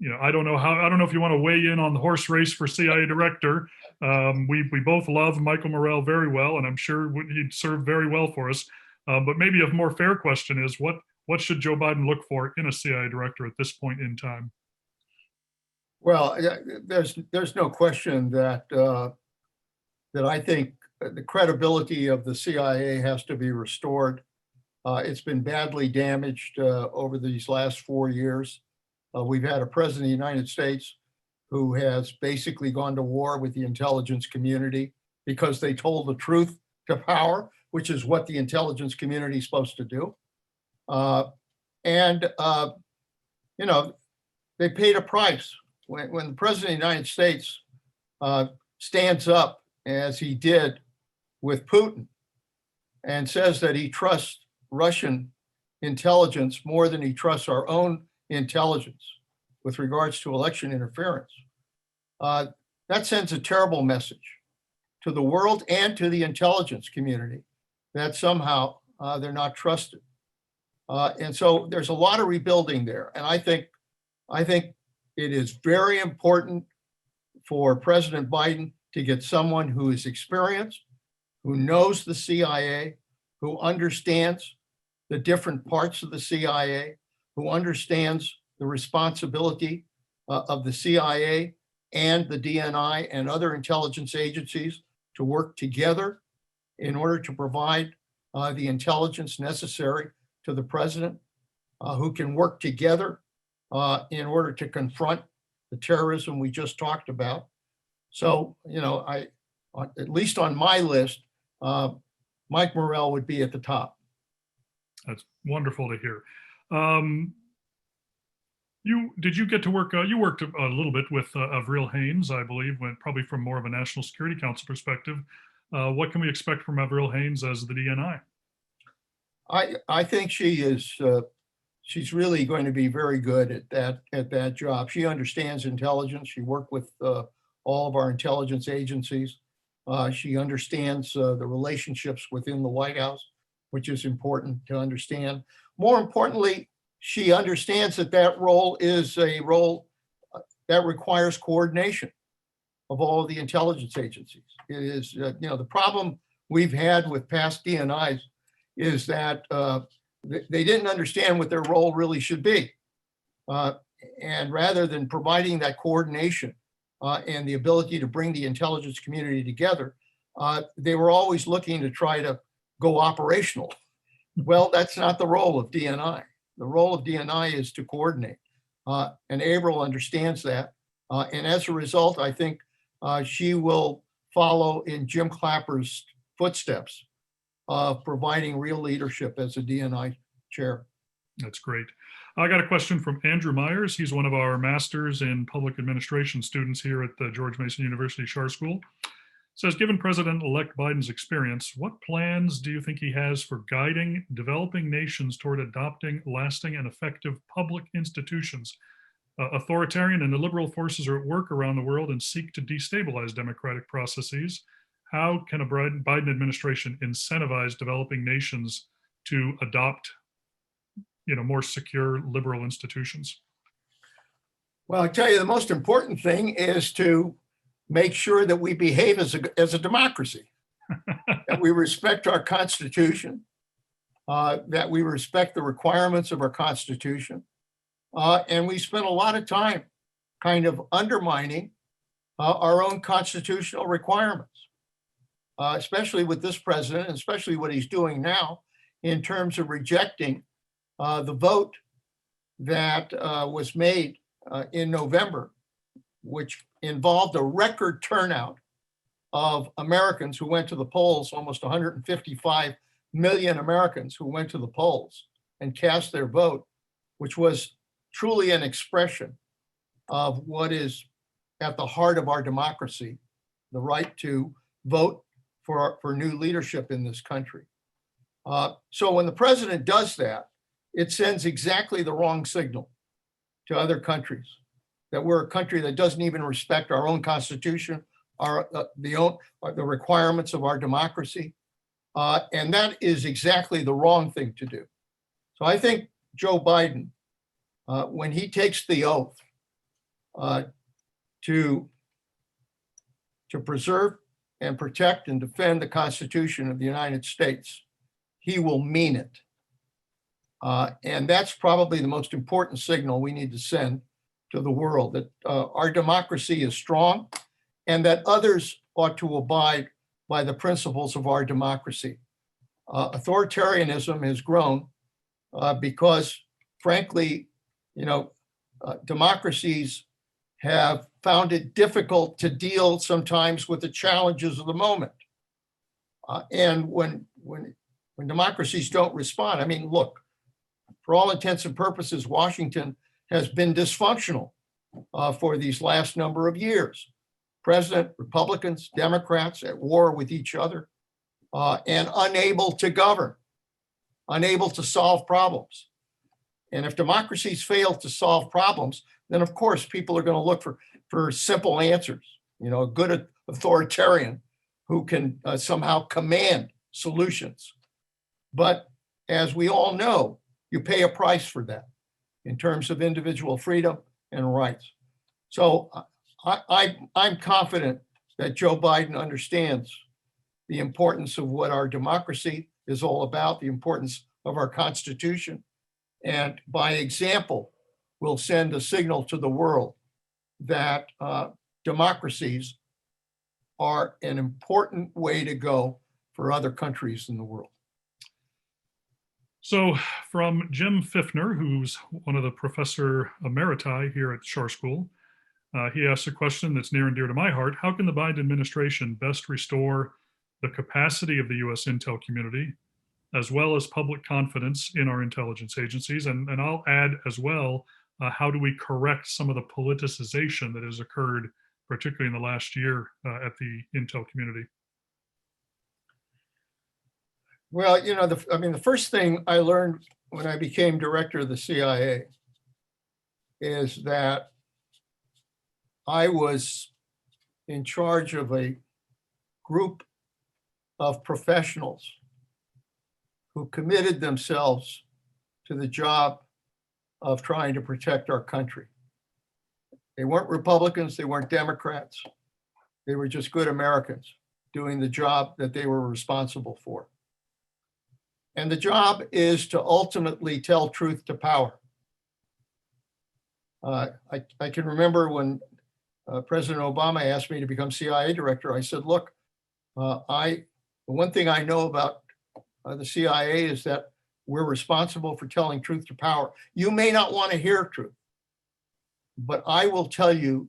I don't know if you want to weigh in on the horse race for CIA director. We both love Michael Morell very well, and I'm sure he'd serve very well for us. But maybe a more fair question is what should Joe Biden look for in a CIA director at this point in time? Well, there's no question that that I think the credibility of the CIA has to be restored. It's been badly damaged over these last 4 years. We've had a president of the United States who has basically gone to war with the intelligence community because they told the truth to power, which is what the intelligence community is supposed to do. They paid a price. When the president of the United States stands up, as he did with Putin, and says that he trusts Russian intelligence more than he trusts our own intelligence with regards to election interference, that sends a terrible message to the world and to the intelligence community that somehow they're not trusted. And so there's a lot of rebuilding there. And I think it is very important for President Biden to get someone who is experienced, who knows the CIA, who understands the different parts of the CIA, who understands the responsibility of the CIA and the DNI and other intelligence agencies to work together in order to provide the intelligence necessary to the president, who can work together in order to confront the terrorism we just talked about. So, at least on my list, Mike Morell would be at the top. That's wonderful to hear. Did you get to work? You worked a little bit with Avril Haines, I believe, probably from more of a National Security Council perspective. What can we expect from Avril Haines as the DNI? I think she's really going to be very good at that job. She understands intelligence. She worked with all of our intelligence agencies. She understands the relationships within the White House, which is important to understand. More importantly, she understands that role is a role that requires coordination of all of the intelligence agencies. It is, the problem we've had with past DNIs is that they didn't understand what their role really should be. And rather than providing that coordination and the ability to bring the intelligence community together, they were always looking to try to go operational. Well, that's not the role of DNI. The role of DNI is to coordinate. And Avril understands that. And as a result, I think she will follow in Jim Clapper's footsteps of providing real leadership as a DNI chair. That's great. I got a question from Andrew Myers. He's one of our Masters in Public Administration students here at the George Mason University Schar School. Says, given President-elect Biden's experience, what plans do you think he has for guiding developing nations toward adopting lasting and effective public institutions? Authoritarian and illiberal forces are at work around the world and seek to destabilize democratic processes. How can a Biden administration incentivize developing nations to adopt, more secure liberal institutions? Well, I tell you, the most important thing is to make sure that we behave as a democracy, that we respect our Constitution, that we respect the requirements of our Constitution. And we spent a lot of time kind of undermining our own constitutional requirements, especially with this president, and especially what he's doing now in terms of rejecting the vote that was made in November, which involved a record turnout of Americans who went to the polls, almost 155 million Americans who went to the polls and cast their vote, which was truly an expression of what is at the heart of our democracy, the right to vote for new leadership in this country. So when the president does that, it sends exactly the wrong signal to other countries, that we're a country that doesn't even respect our own Constitution, the requirements of our democracy. And that is exactly the wrong thing to do. So I think Joe Biden, when he takes the oath uh, to preserve and protect and defend the Constitution of the United States, he will mean it. And that's probably the most important signal we need to send to the world, that our democracy is strong and that others ought to abide by the principles of our democracy. Authoritarianism has grown because, frankly, democracies have found it difficult to deal sometimes with the challenges of the moment. And when democracies don't respond, I mean, look, for all intents and purposes, Washington has been dysfunctional for these last number of years. President, Republicans, Democrats at war with each other, and unable to govern, unable to solve problems. And if democracies fail to solve problems, then of course people are going to look for simple answers. A good authoritarian who can somehow command solutions. But as we all know, you pay a price for that in terms of individual freedom and rights. So I'm confident that Joe Biden understands the importance of what our democracy is all about, the importance of our Constitution, and by example, will send a signal to the world that democracies are an important way to go for other countries in the world. So from Jim Pfiffner, who's one of the professor emeriti here at Schar School, he asks a question that's near and dear to my heart. How can the Biden administration best restore the capacity of the U.S. intel community, as well as public confidence in our intelligence agencies? And I'll add as well, how do we correct some of the politicization that has occurred, particularly in the last year at the intel community? Well, the first thing I learned when I became director of the CIA is that I was in charge of a group of professionals who committed themselves to the job of trying to protect our country. They weren't Republicans, they weren't Democrats. They were just good Americans doing the job that they were responsible for. And the job is to ultimately tell truth to power. I can remember when President Obama asked me to become CIA director, I said, look, the one thing I know about the CIA is that we're responsible for telling truth to power. You may not want to hear truth, but I will tell you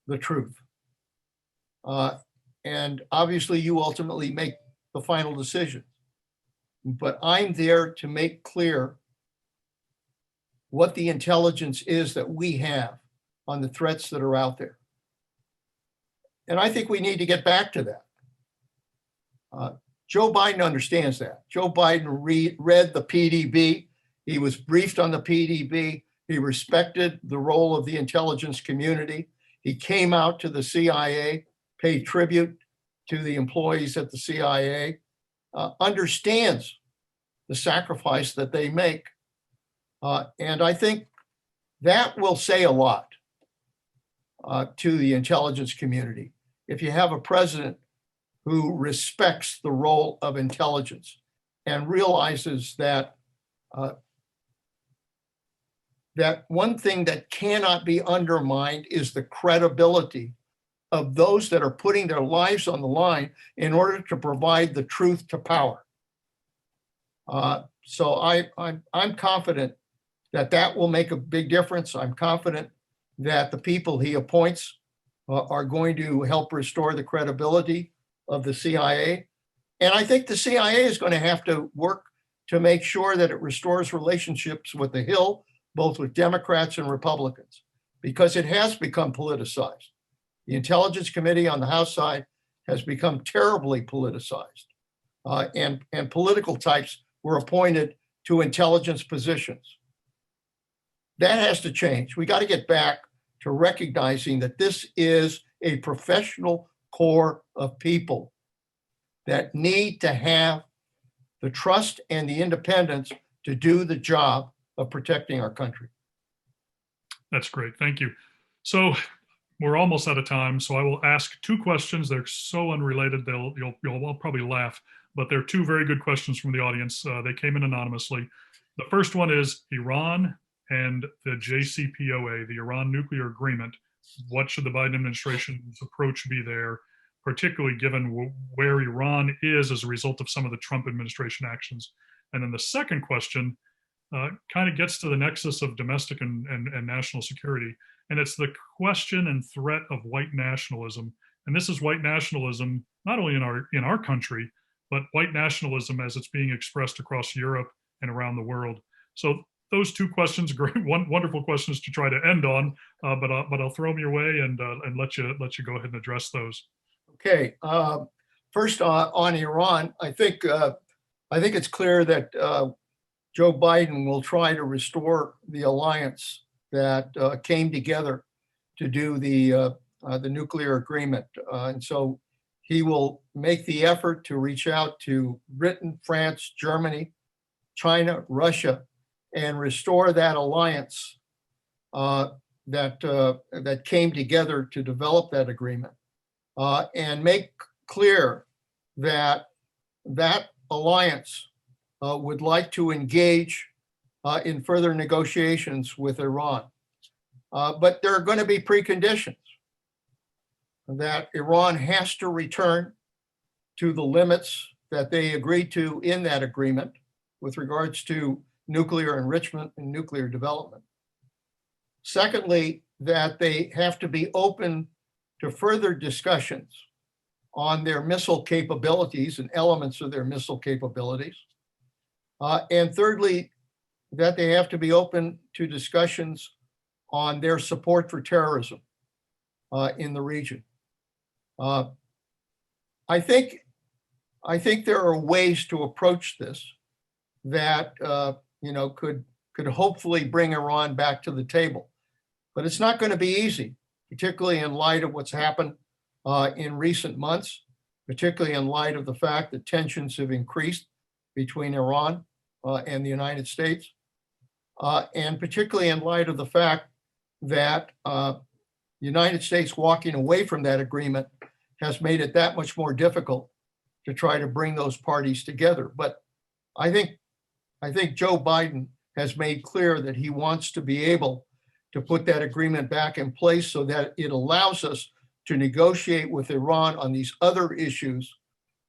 the truth. And obviously you ultimately make the final decision. But I'm there to make clear what the intelligence is that we have on the threats that are out there. And I think we need to get back to that. Joe Biden understands that. Joe Biden read the PDB. He was briefed on the PDB. He respected the role of the intelligence community. He came out to the CIA, paid tribute to the employees at the CIA, understands the sacrifice that they make. And I think that will say a lot to the intelligence community. If you have a president who respects the role of intelligence and realizes that that one thing that cannot be undermined is the credibility of those that are putting their lives on the line in order to provide the truth to power. So I'm confident that that will make a big difference. I'm confident that the people he appoints are going to help restore the credibility of the CIA. And I think the CIA is going to have to work to make sure that it restores relationships with the Hill, both with Democrats and Republicans, because it has become politicized. The Intelligence Committee on the House side has become terribly politicized, and political types were appointed to intelligence positions. That has to change. We got to get back to recognizing that this is a professional core of people that need to have the trust and the independence to do the job of protecting our country. That's great. Thank you. So we're almost out of time, so I will ask two questions. They're so unrelated, you'll all probably laugh, but they're two very good questions from the audience. They came in anonymously. The first one is Iran and the JCPOA, the Iran nuclear agreement. What should the Biden administration's approach be there, particularly given where Iran is as a result of some of the Trump administration actions? And then the second question kind of gets to the nexus of domestic and national security. And it's the question and threat of white nationalism. And this is white nationalism, not only in our country, but white nationalism as it's being expressed across Europe and around the world. So those two questions, great, wonderful questions to try to end on, but I'll throw them your way and let you go ahead and address those. Okay. First on Iran, I think it's clear that Joe Biden will try to restore the alliance that came together to do the nuclear agreement. And so he will make the effort to reach out to Britain, France, Germany, China, Russia, and restore that alliance that came together to develop that agreement, and make clear that that alliance would like to engage in further negotiations with Iran. But there are going to be preconditions that Iran has to return to the limits that they agreed to in that agreement with regards to nuclear enrichment and nuclear development. Secondly, that they have to be open to further discussions on their missile capabilities and elements of their missile capabilities. And thirdly, that they have to be open to discussions on their support for terrorism in the region. I think there are ways to approach this that could hopefully bring Iran back to the table, but it's not going to be easy, particularly in light of what's happened in recent months, particularly in light of the fact that tensions have increased between Iran and the United States, and particularly in light of the fact that the United States walking away from that agreement has made it that much more difficult to try to bring those parties together. But I think Joe Biden has made clear that he wants to be able to put that agreement back in place so that it allows us to negotiate with Iran on these other issues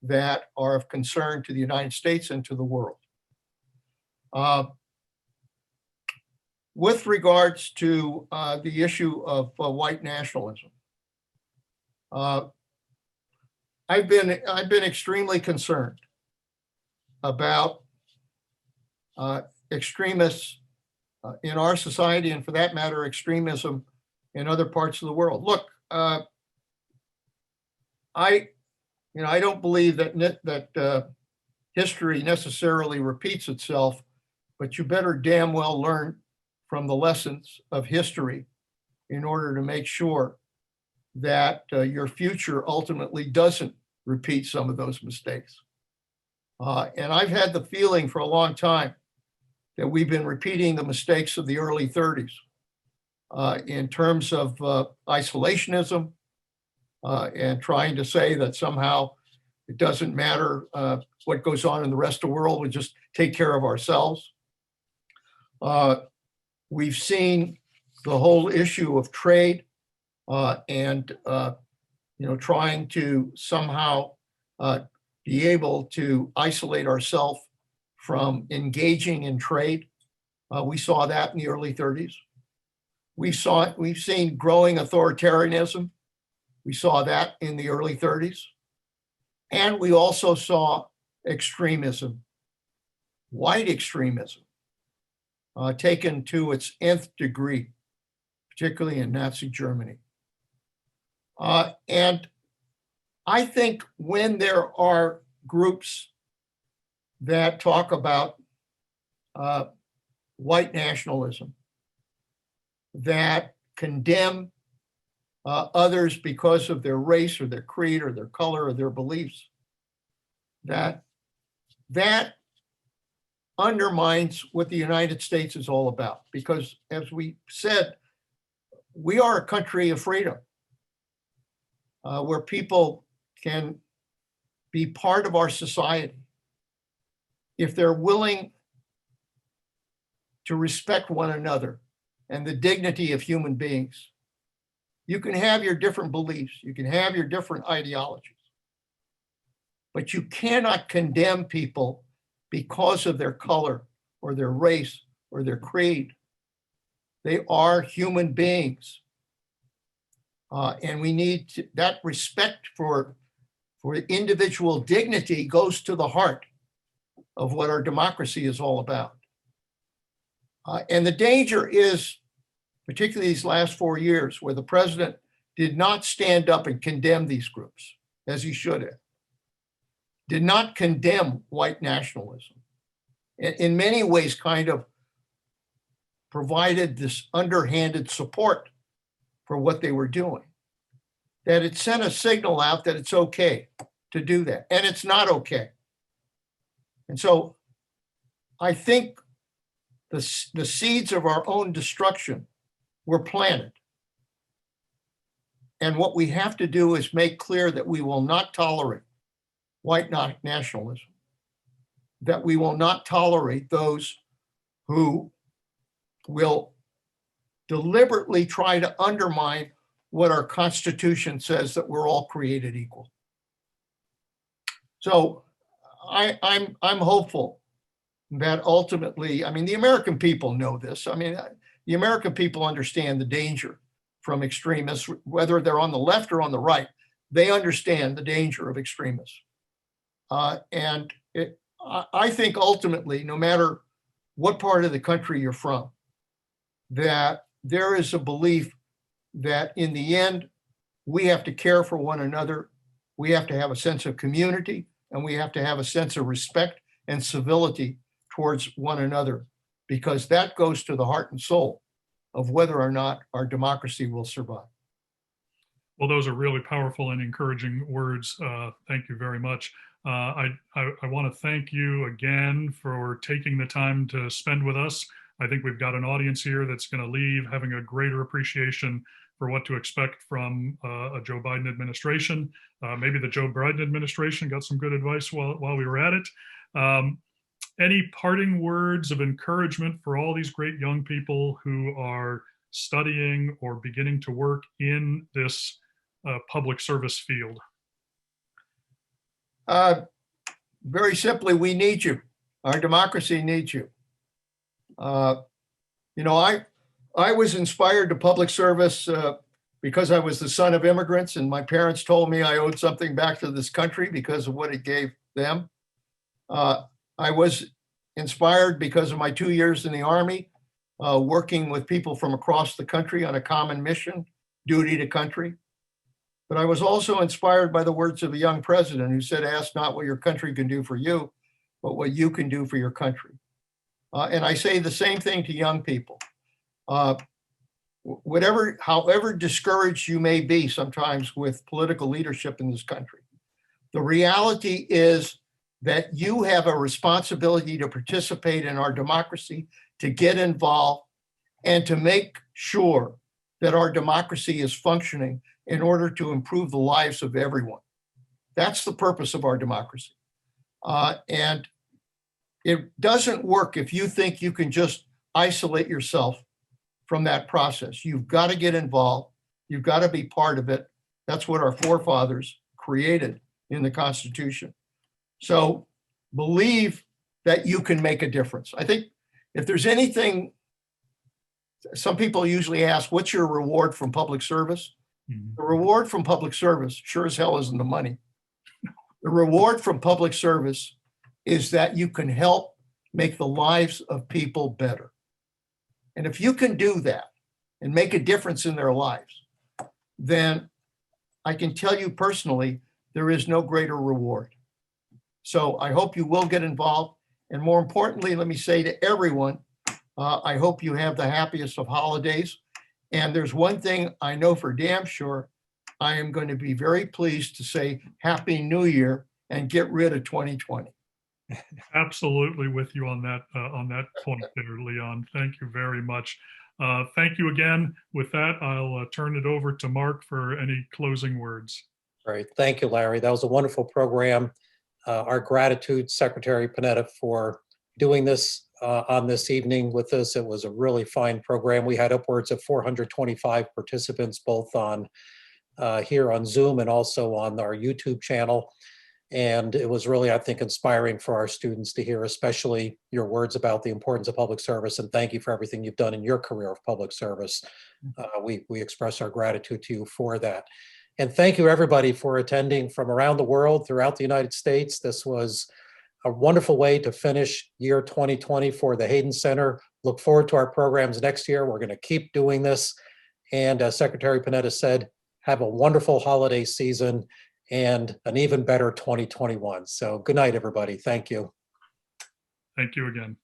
that are of concern to the United States and to the world. With regards to the issue of white nationalism, I've been extremely concerned about extremists in our society, and for that matter, extremism in other parts of the world. Look, I don't believe that history necessarily repeats itself, but you better damn well learn from the lessons of history in order to make sure that your future ultimately doesn't repeat some of those mistakes. And I've had the feeling for a long time that we've been repeating the mistakes of the early 30s in terms of isolationism and trying to say that somehow it doesn't matter what goes on in the rest of the world, we just take care of ourselves. We've seen the whole issue of trade and trying to somehow be able to isolate ourselves from engaging in trade. We saw that in the early 30s. We've seen growing authoritarianism. We saw that in the early 30s. And we also saw extremism, white extremism, taken to its nth degree, particularly in Nazi Germany. And I think when there are groups that talk about white nationalism, that condemn others because of their race or their creed or their color or their beliefs, that undermines what the United States is all about. Because as we said, we are a country of freedom, where people can be part of our society if they're willing to respect one another and the dignity of human beings. You can have your different beliefs, you can have your different ideologies, but you cannot condemn people because of their color or their race or their creed. They are human beings. And we need that respect for individual dignity goes to the heart of what our democracy is all about. And the danger is, particularly these last 4 years, where the president did not stand up and condemn these groups, as he should have, did not condemn white nationalism, in many ways kind of provided this underhanded support for what they were doing, that it sent a signal out that it's okay to do that, and it's not okay. And so I think the seeds of our own destruction were planted. And what we have to do is make clear that we will not tolerate white nationalism, that we will not tolerate those who will deliberately try to undermine what our Constitution says, that we're all created equal. So I'm hopeful that ultimately, I mean, the American people know this. I mean, the American people understand the danger from extremists, whether they're on the left or on the right. They understand the danger of extremists. And I think ultimately, no matter what part of the country you're from, that there is a belief that in the end, we have to care for one another. We have to have a sense of community, and we have to have a sense of respect and civility towards one another, because that goes to the heart and soul of whether or not our democracy will survive. Well, those are really powerful and encouraging words. Thank you very much. I want to thank you again for taking the time to spend with us. I think we've got an audience here that's going to leave having a greater appreciation for what to expect from a Joe Biden administration. Maybe the Joe Biden administration got some good advice while we were at it. Any parting words of encouragement for all these great young people who are studying or beginning to work in this public service field? Very simply, we need you. Our democracy needs you. You know, I was inspired to public service because I was the son of immigrants, and my parents told me I owed something back to this country because of what it gave them. I was inspired because of my 2 years in the Army, working with people from across the country on a common mission, duty to country. But I was also inspired by the words of a young president who said, "Ask not what your country can do for you, but what you can do for your country." And I say the same thing to young people. However discouraged you may be sometimes with political leadership in this country, the reality is that you have a responsibility to participate in our democracy, to get involved, and to make sure that our democracy is functioning in order to improve the lives of everyone. That's the purpose of our democracy. And it doesn't work if you think you can just isolate yourself from that process. You've got to get involved. You've got to be part of it. That's what our forefathers created in the Constitution. So believe that you can make a difference. I think if there's anything, some people usually ask, what's your reward from public service? Mm-hmm. The reward from public service sure as hell isn't the money. The reward from public service is that you can help make the lives of people better. And if you can do that and make a difference in their lives, then I can tell you personally, there is no greater reward. So I hope you will get involved. And more importantly, let me say to everyone, I hope you have the happiest of holidays. And there's one thing I know for damn sure, I am going to be very pleased to say Happy New Year and get rid of 2020. Absolutely with you on that point there, Leon. Thank you very much. Thank you again. With that, I'll turn it over to Mark for any closing words. Great. Thank you, Larry. That was a wonderful program. Our gratitude, Secretary Panetta, for doing this on this evening with us. It was a really fine program. We had upwards of 425 participants, both on here on Zoom and also on our YouTube channel. And it was really, I think, inspiring for our students to hear, especially your words about the importance of public service. And thank you for everything you've done in your career of public service. We express our gratitude to you for that. And thank you, everybody, for attending from around the world, throughout the United States. This was a wonderful way to finish year 2020 for the Hayden Center. Look forward to our programs next year. We're going to keep doing this. And as Secretary Panetta said, have a wonderful holiday season and an even better 2021. So good night, everybody. Thank you. Thank you again.